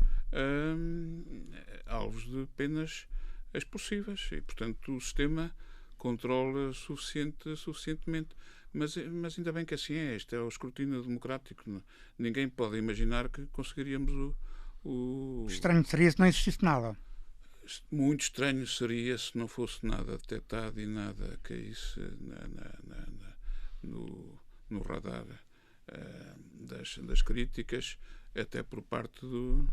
alvos de penas expulsivas. E, portanto, o sistema controla suficientemente. Mas ainda bem que assim é. Este é o escrutínio democrático. Ninguém pode imaginar que conseguiríamos Estranho seria se não existisse nada. Muito estranho seria se não fosse nada detectado e nada caísse no radar das críticas, até por parte do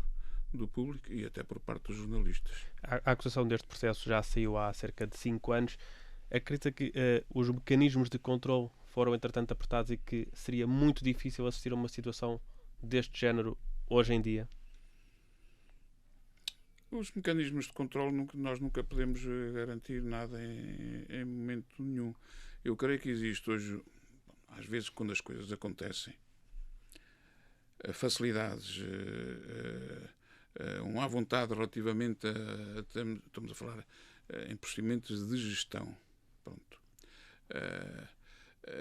público e até por parte dos jornalistas. A acusação deste processo já saiu há cerca de 5 anos. Acredita que os mecanismos de controle foram, entretanto, apertados e que seria muito difícil assistir a uma situação deste género hoje em dia? Os mecanismos de controle, nós nunca podemos garantir nada em momento nenhum. Eu creio que existe hoje, às vezes, quando as coisas acontecem, facilidades, à vontade relativamente estamos a falar em procedimentos de gestão. Pronto.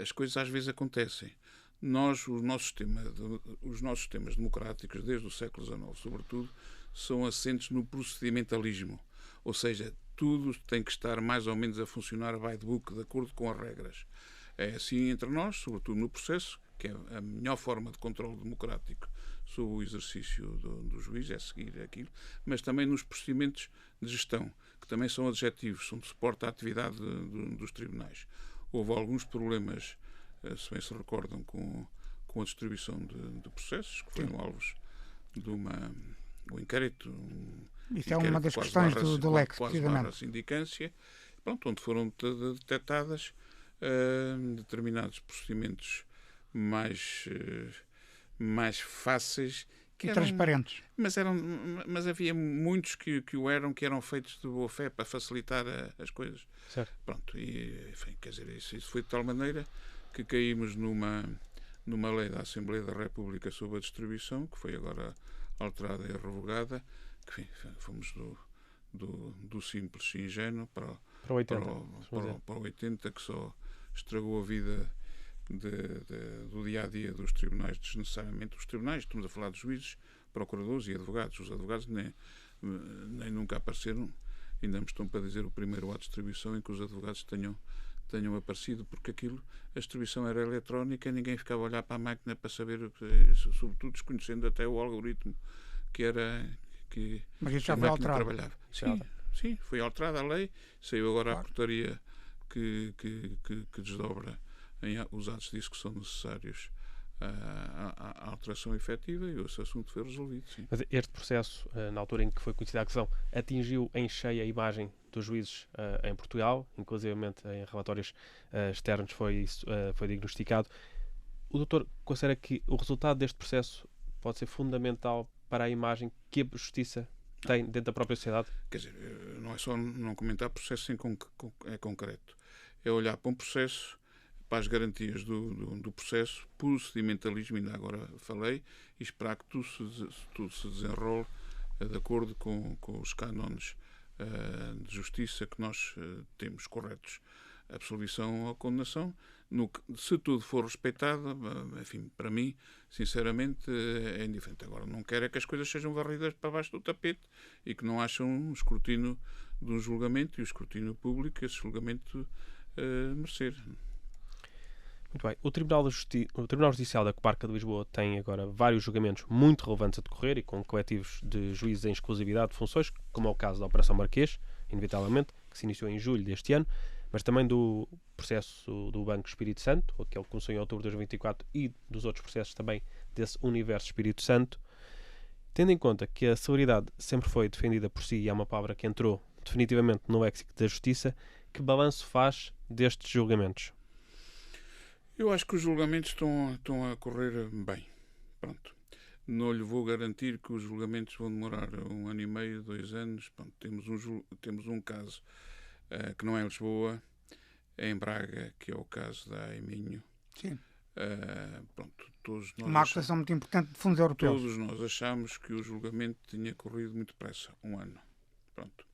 As coisas às vezes acontecem. Os nossos sistemas democráticos, desde o século XIX, sobretudo, são assentes no procedimentalismo. Ou seja, tudo tem que estar mais ou menos a funcionar by the book, de acordo com as regras. É assim entre nós, sobretudo no processo, que é a melhor forma de controle democrático sobre o exercício do juiz, é seguir aquilo, mas também nos procedimentos de gestão, que também são adjetivos, são de suporte à atividade dos tribunais. Houve alguns problemas, se bem se recordam, com a distribuição de processos, que foram alvos de um inquérito. Isso é uma das questões do lex, precisamente. Sindicância, pronto, onde foram detectadas determinados procedimentos mais fáceis e transparentes. Mas havia muitos que eram feitos de boa fé para facilitar as coisas. Certo. Pronto, e enfim, quer dizer, isso foi de tal maneira que caímos numa lei da Assembleia da República sobre a distribuição, que foi agora alterada e revogada, que enfim, fomos do simples e ingênuo para o 80, que só estragou a vida do dia-a-dia dos tribunais, desnecessariamente. Os tribunais, estamos a falar de juízes, procuradores e advogados. Os advogados nem nunca apareceram, ainda me estão para dizer o primeiro ato de distribuição em que os advogados tenham aparecido, porque a distribuição era eletrónica e ninguém ficava a olhar para a máquina para saber, sobretudo desconhecendo até o algoritmo que Mas isso a já foi máquina alterado. trabalhava. Sim, foi alterada a lei, saiu agora a portaria que desdobra os atos disso que são necessários à alteração efetiva, e esse assunto foi resolvido. Sim. Mas este processo, na altura em que foi conhecida a acusação, atingiu em cheio a imagem dos juízes em Portugal, inclusivamente em relatórios externos foi diagnosticado. O doutor considera que o resultado deste processo pode ser fundamental para a imagem que a justiça tem dentro da própria sociedade? Quer dizer, não é só não comentar processo em concreto. É olhar para um processo, para as garantias do processo, procedimentalismo, ainda agora falei, e esperar que tudo se desenrole de acordo com os cânones de justiça que nós temos corretos. Absolvição ou condenação, se tudo for respeitado, enfim, para mim, sinceramente, é indiferente. Agora, não quero é que as coisas sejam varridas para baixo do tapete e que não acham um escrutínio de um julgamento e o escrutínio público esse julgamento merecer. Muito bem. O Tribunal Judicial da Comarca de Lisboa tem agora vários julgamentos muito relevantes a decorrer e com coletivos de juízes em exclusividade de funções, como é o caso da Operação Marquês, inevitavelmente, que se iniciou em julho deste ano, mas também do processo do Banco Espírito Santo, que é o que começou em outubro de 2024, e dos outros processos também desse universo Espírito Santo. Tendo em conta que a celeridade sempre foi defendida por si e é uma palavra que entrou definitivamente no léxico da Justiça, que balanço faz destes julgamentos? Eu acho que os julgamentos estão a correr bem. Pronto. Não lhe vou garantir que os julgamentos vão demorar 1 ano e meio, 2 anos. Pronto, temos um caso que não é em Lisboa, é em Braga, que é o caso da Aiminho. Sim. Pronto, todos nós uma acusação muito importante de fundos europeus. Todos nós achamos que o julgamento tinha corrido muito depressa, 1 ano. Pronto.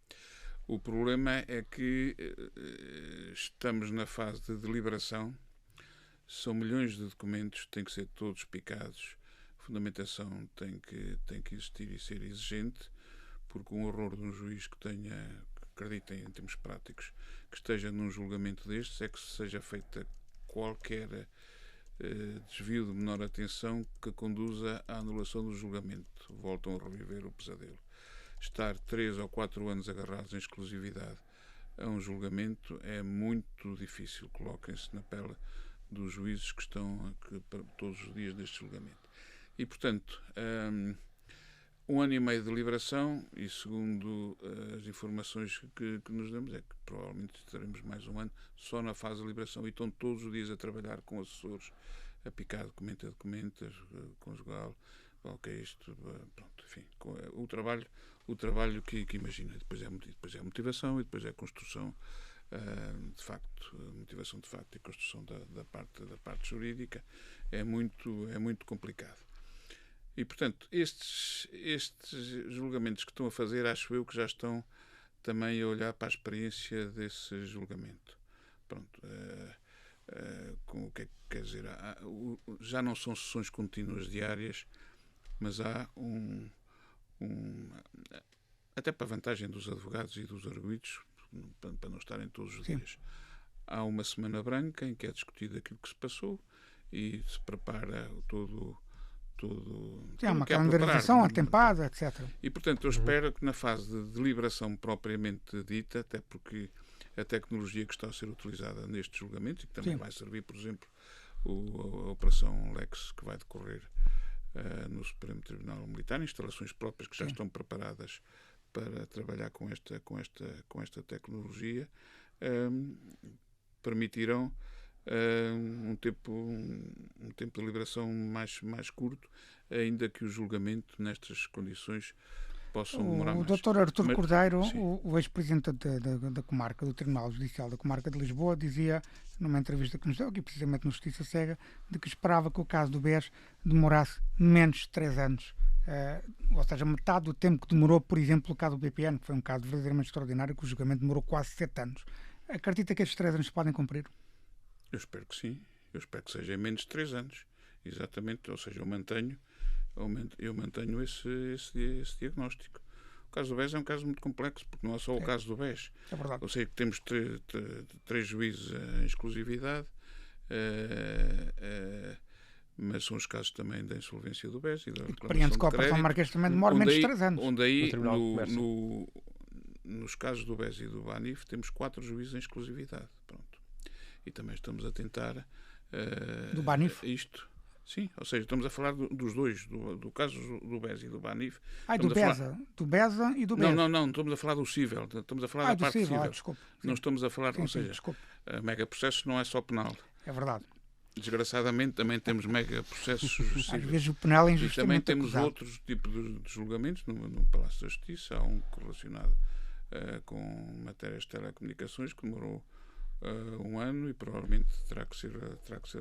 O problema é que estamos na fase de deliberação, são milhões de documentos, têm que ser todos picados, a fundamentação tem que existir e ser exigente, porque um horror de um juiz que acreditem em termos práticos, que esteja num julgamento destes, é que seja feita qualquer desvio de menor atenção que conduza à anulação do julgamento. Voltam a reviver o pesadelo. Estar 3 ou 4 anos agarrados em exclusividade a um julgamento é muito difícil. Coloquem-se na pele dos juízes que estão todos os dias deste julgamento. E, portanto, 1 ano e meio de deliberação, e segundo as informações que nos damos, é que provavelmente estaremos mais 1 ano só na fase de deliberação, e estão todos os dias a trabalhar com assessores, a picar documento a documento, conjugal, o que é isto, pronto, enfim, o trabalho que imagina. Depois é a motivação e depois é a construção de facto, motivação de facto e construção da parte jurídica é muito complicado. E, portanto, estes julgamentos que estão a fazer, acho eu que já estão também a olhar para a experiência desse julgamento. Pronto, com o que é que quer dizer? Já não são sessões contínuas diárias, mas há até para a vantagem dos advogados e dos arguidos, para não estarem todos os Sim. dias. Há uma semana branca em que é discutido aquilo que se passou e se prepara todo Há uma que há a calendarização preparar. atempada, etc. E, portanto, eu espero que na fase de deliberação propriamente dita, até porque a tecnologia que está a ser utilizada nestes julgamentos, e que também Sim. vai servir, por exemplo, a Operação Lex, que vai decorrer no Supremo Tribunal Militar, instalações próprias que já Sim. estão preparadas para trabalhar com esta tecnologia, permitirão um tempo de deliberação mais curto, ainda que o julgamento nestas condições possam demorar mais. O Dr. Artur Cordeiro, sim. o ex-presidente da comarca, do Tribunal Judicial da Comarca de Lisboa, dizia, numa entrevista que nos deu, aqui precisamente no Justiça Cega, de que esperava que o caso do BES demorasse menos de 3 anos. Ou seja, metade do tempo que demorou, por exemplo, o caso do BPN, que foi um caso verdadeiramente extraordinário, que o julgamento demorou quase 7 anos. Acredita que estes 3 anos se podem cumprir? Eu espero que sim. Eu espero que seja em menos de 3 anos. Exatamente. Ou seja, eu mantenho esse diagnóstico. O caso do BES é um caso muito complexo, porque não é só o caso do BES. É verdade. Ou seja, que temos 3 juízes em exclusividade, mas são os casos também da insolvência do BES e da reclamação de Que a Operação Marquês também demora menos de 3 anos. Onde aí, No Tribunal de Comércio. nos casos do BES e do BANIF, temos 4 juízes em exclusividade. Pronto. E também estamos a tentar Do BANIF? isto. Sim, ou seja, estamos a falar dos dois, do caso do BES e do BANIF. Do BESA. Do BESA e do BES. Não, estamos a falar do cível, estamos a falar da do parte cível. cível. Sim. Não estamos a falar, Sim, ou seja, desculpe. megaprocessos não é só penal. É verdade. Desgraçadamente também temos megaprocessos Às cíveis. vezes o penal é E também injustamente temos acusado. outros tipos de julgamentos no Palácio da Justiça. Há um relacionado com matérias de telecomunicações que demorou 1 ano e provavelmente terá que ser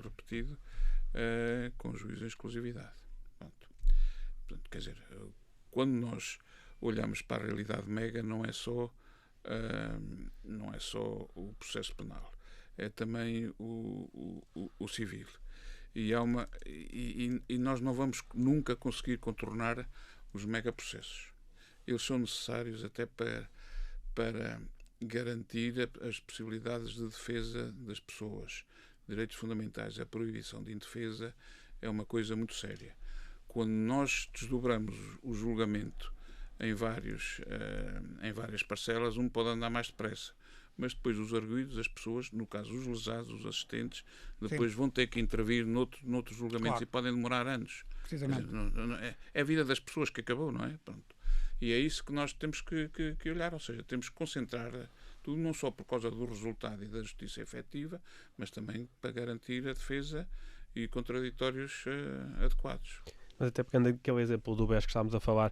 repetido com juízo em exclusividade. Portanto, quer dizer, quando nós olhamos para a realidade mega, não é só o processo penal, é também o civil. E nós não vamos nunca conseguir contornar os megaprocessos. Eles são necessários até para garantir as possibilidades de defesa das pessoas. Direitos fundamentais, a proibição de indefesa é uma coisa muito séria. Quando nós desdobramos o julgamento em várias parcelas, pode andar mais depressa. Mas depois os arguidos, as pessoas, no caso os lesados, os assistentes, depois vão ter que intervir noutros julgamentos, claro, e podem demorar anos. Precisamente. É a vida das pessoas que acabou, não é? Pronto. E é isso que nós temos que olhar, ou seja, temos que concentrar tudo, não só por causa do resultado e da justiça efetiva, mas também para garantir a defesa e contraditórios adequados. Mas até pegando aquele exemplo do BES que estávamos a falar,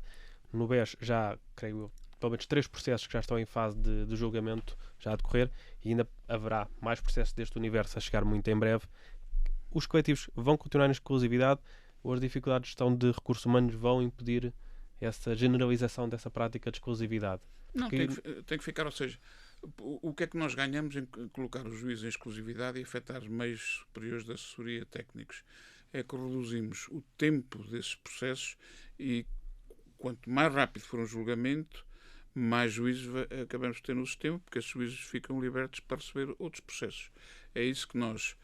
no BES já, creio eu, pelo menos 3 processos que já estão em fase de julgamento já a decorrer, e ainda haverá mais processos deste universo a chegar muito em breve. Os coletivos vão continuar em exclusividade ou as dificuldades de gestão de recursos humanos vão impedir essa generalização dessa prática de exclusividade? Não, tem que ficar, ou seja, o que é que nós ganhamos em colocar os juízes em exclusividade e afetar os meios superiores de assessoria técnicos? É que reduzimos o tempo desses processos e quanto mais rápido for um julgamento, mais juízes acabamos de ter no sistema, porque esses juízes ficam libertos para receber outros processos. É isso que nós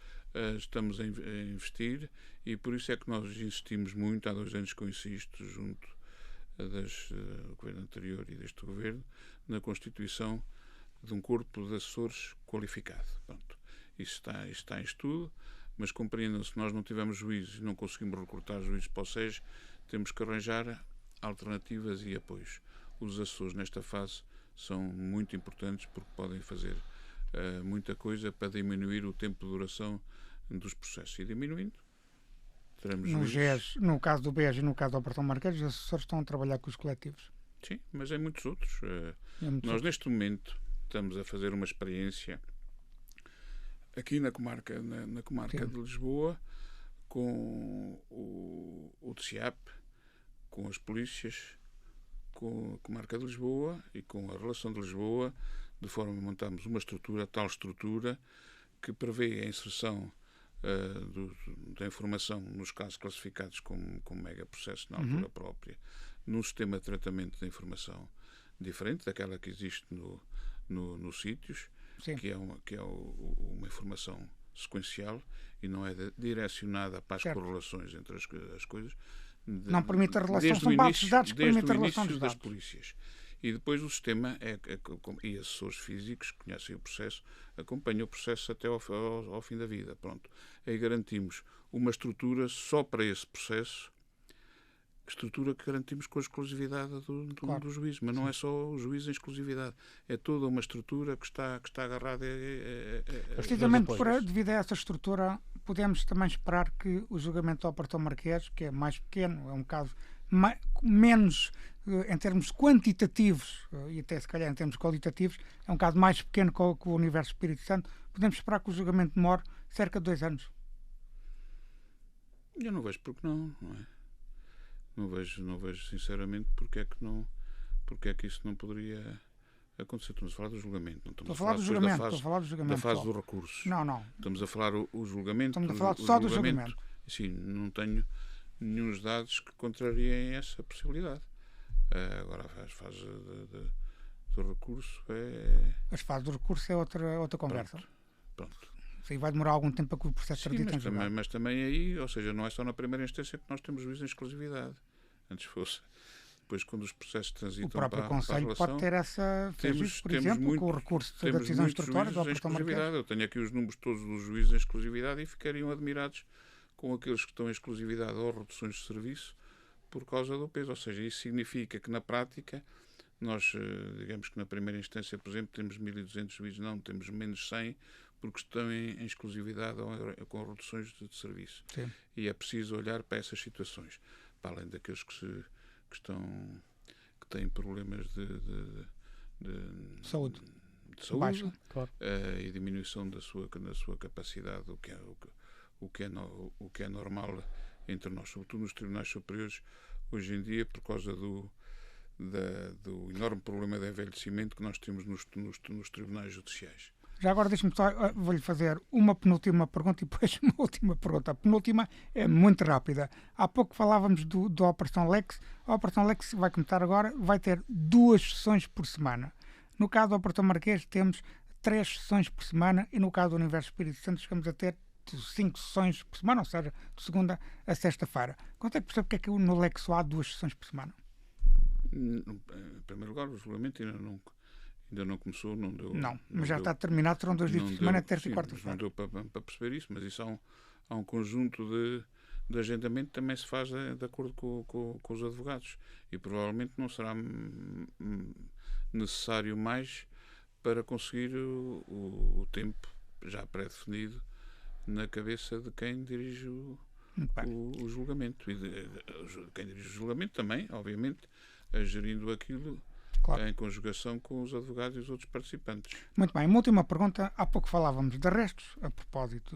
estamos a investir e por isso é que nós insistimos muito, há 2 anos que eu insisto, junto do governo anterior e deste governo, na constituição de um corpo de assessores qualificado. Pronto. Isso está em estudo, mas compreendam, se nós não tivermos juízes e não conseguimos recrutar juízes para o SES, temos que arranjar alternativas e apoios. Os assessores nesta fase são muito importantes porque podem fazer muita coisa para diminuir o tempo de duração dos processos. E diminuindo, teremos juízes. No caso do BES e no caso da Operação Marquês, os assessores estão a trabalhar com os coletivos. Sim, mas em muitos outros. Nós, neste momento, estamos a fazer uma experiência aqui na comarca de Lisboa, com o TCIAP, com as polícias, com a comarca de Lisboa e com a relação de Lisboa, de forma a montarmos uma tal estrutura que prevê a inserção da informação nos casos classificados como megaprocessos na altura própria, num sistema de tratamento da informação diferente daquela que existe nos sítios, Sim. que é uma informação sequencial e não é direcionada para as Certo. correlações entre as coisas. Não permite a relação, Desde são o bases de início, dados que desde permitem a o relação início dos das dados. polícias. E depois o sistema e assessores físicos que conhecem o processo, acompanham o processo até ao fim da vida. Pronto. Aí garantimos uma estrutura só para esse processo, estrutura que garantimos com a exclusividade Claro. do juiz. Mas não é só o juiz em exclusividade. É toda uma estrutura que está agarrada Precisamente apoios. devido a essa estrutura, podemos também esperar que o julgamento ao Portão Marquês, que é mais pequeno, é um caso menos em termos quantitativos e até se calhar em termos qualitativos, é um caso mais pequeno que o Universo Espírito Santo. Podemos esperar que o julgamento demore cerca de 2 anos. Eu não vejo porque não é? Não vejo sinceramente porque é que isso não poderia acontecer. Estamos a falar do julgamento, não estamos Estou a falar do julgamento, da fase do recurso. Não. Estamos a falar o julgamento. Estamos a falar só do julgamento. Sim, não tenho nenhum dados que contrariem essa possibilidade. Agora a fase do recurso é... As fases do recurso é outra conversa. Pronto. Isso aí vai demorar algum tempo para que o processo tradito em julgado. Mas também aí, ou seja, não é só na primeira instância que nós temos juízo em exclusividade. Antes fosse. Depois, quando os processos transitam O próprio para Conselho a relação, pode ter essa... por exemplo, com o recurso da decisão instrutória do Portão Marquês. Eu tenho aqui os números todos dos juízes em exclusividade e ficariam admirados com aqueles que estão em exclusividade ou reduções de serviço por causa do peso. Ou seja, isso significa que na prática nós, digamos que na primeira instância, por exemplo, temos 1.200 juízes, não, temos menos 100 porque estão em exclusividade ou com reduções de serviço. Sim. E é preciso olhar para essas situações, para além daqueles que têm problemas de Saúde baixa, claro. E diminuição da sua capacidade, o que é normal entre nós, sobretudo nos tribunais superiores, hoje em dia, por causa do enorme problema de envelhecimento que nós temos nos tribunais judiciais. Já agora deixe-me só, vou-lhe fazer uma penúltima pergunta e depois uma última pergunta. A penúltima é muito rápida. Há pouco falávamos da Operação Lex. A Operação Lex vai começar agora, vai ter 2 sessões por semana. No caso do Portão Marquês temos 3 sessões por semana e no caso do Universo Espírito Santo chegamos a ter 5 sessões por semana, ou seja, de segunda a sexta-feira. Consegue perceber porque é que no Lex só há 2 sessões por semana? Em primeiro lugar, o julgamento ainda não começou, não deu. Mas já está terminado, serão 2 dias por semana, terça e quarta-feira. Não deu para perceber isso, mas isso há um conjunto de agendamento que também se faz de acordo com os advogados e provavelmente não será necessário mais para conseguir o tempo já pré-definido na cabeça de quem dirige o julgamento. E quem dirige o julgamento também, obviamente, gerindo aquilo. Claro. Em conjugação com os advogados e os outros participantes. Muito bem. Uma última pergunta. Há pouco falávamos de arrestos, a propósito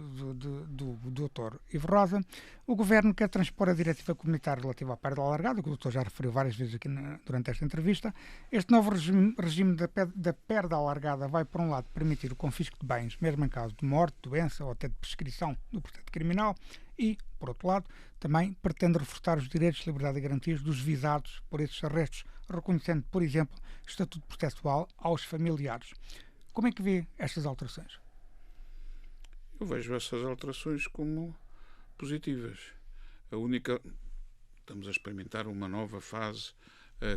do doutor Ivo Rosa. O Governo quer transpor a diretiva comunitária relativa à perda alargada, que o doutor já referiu várias vezes aqui durante esta entrevista. Este novo regime da perda alargada vai, por um lado, permitir o confisco de bens, mesmo em caso de morte, doença ou até de prescrição do processo criminal, e, por outro lado, também pretende reforçar os direitos, liberdade e garantias dos visados por esses arrestos, reconhecendo, por exemplo, estatuto processual aos familiares. Como é que vê estas alterações? Eu vejo essas alterações como positivas. Estamos a experimentar uma nova fase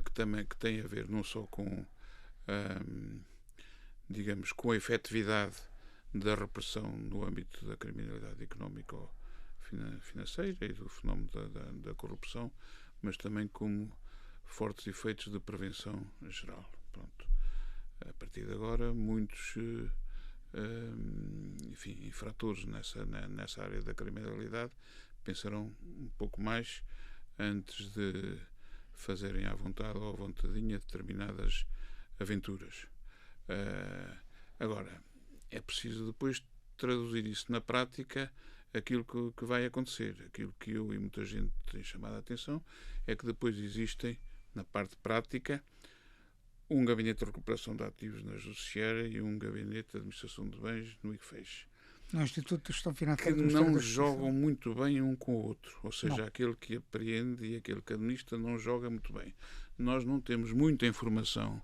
que tem a ver não só com, digamos, com a efetividade da repressão no âmbito da criminalidade económica ou financeira e do fenómeno da corrupção, mas também como fortes efeitos de prevenção geral. Pronto. A partir de agora, muitos infratores nessa área da criminalidade pensarão um pouco mais antes de fazerem à vontade ou à vontadinha determinadas aventuras. Agora, é preciso depois traduzir isso na prática, aquilo que vai acontecer. Aquilo que eu e muita gente tem chamado a atenção é que depois existem, na parte prática, um gabinete de recuperação de ativos na Judiciária e um gabinete de administração de bens no ICFES. No Instituto de Gestão Financeira que não jogam muito bem um com o outro. Ou seja, aquele que apreende e aquele que administra não joga muito bem. Nós não temos muita informação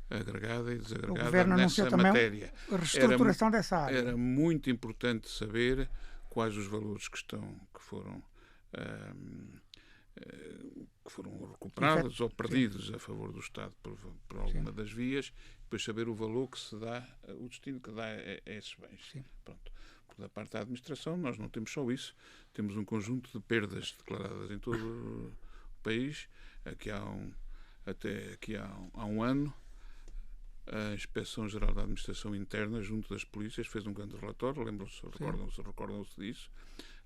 agregada e O desagregada Governo nessa anunciou também matéria. a reestruturação dessa área. Era muito importante saber quais os valores que foram recuperados ou perdidos a favor do Estado por alguma das vias, depois saber o valor que se dá, o destino que dá a esses bens. Sim. Pronto. Por da parte da administração, nós não temos só isso, temos um conjunto de perdas declaradas em todo o país. Até aqui há um ano, a Inspeção-Geral da Administração Interna, junto das polícias, fez um grande relatório, recordam-se disso,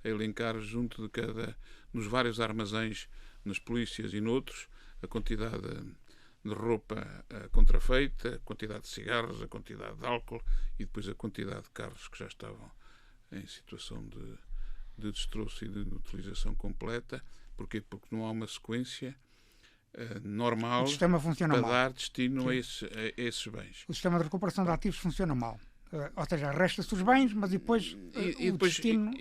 a elencar junto de nos vários armazéns, nas polícias e noutros, a quantidade de roupa contrafeita, a quantidade de cigarros, a quantidade de álcool e depois a quantidade de carros que já estavam em situação de destroço e de utilização completa. Porquê? Porque não há uma sequência normal para dar destino a esses bens. O sistema de recuperação de ativos funciona mal. Ou seja, resta-se os bens, mas depois o destino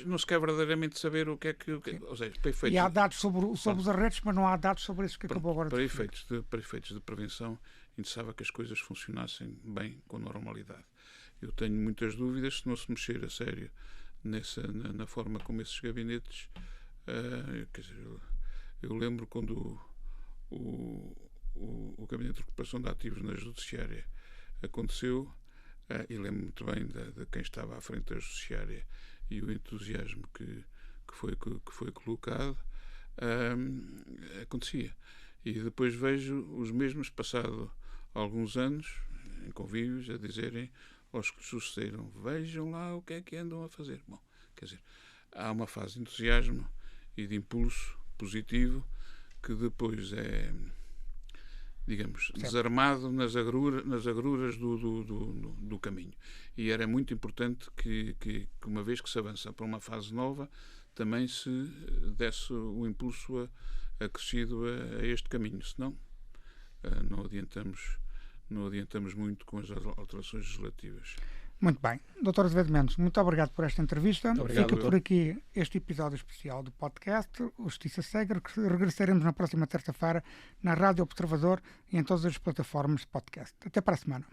não se quer verdadeiramente saber o que é que... Ou seja, e há dados sobre os arretos, mas não há dados sobre isso que acabou agora de falar. Para efeitos de prevenção, interessava que as coisas funcionassem bem, com normalidade. Eu tenho muitas dúvidas se não se mexer a sério na forma como esses gabinetes... quer dizer, eu lembro quando o Gabinete de Recuperação de Ativos na Judiciária aconteceu, e lembro muito bem de quem estava à frente da Judiciária e o entusiasmo que foi colocado, acontecia. E depois vejo os mesmos, passado alguns anos, em convívios, a dizerem aos que sucederam: vejam lá o que é que andam a fazer. Bom, quer dizer, há uma fase de entusiasmo e de impulso positivo que depois é, digamos, desarmado nas agruras do caminho. E era muito importante que, uma vez que se avança para uma fase nova, também se desse o impulso acrescido a este caminho. Senão, não adiantamos muito com as alterações legislativas. Muito bem. Dr. Azevedo Mendes, muito obrigado por esta entrevista. Obrigado, Fica por aqui este episódio especial do podcast Justiça Cega, que regressaremos na próxima terça-feira na Rádio Observador e em todas as plataformas de podcast. Até para a semana.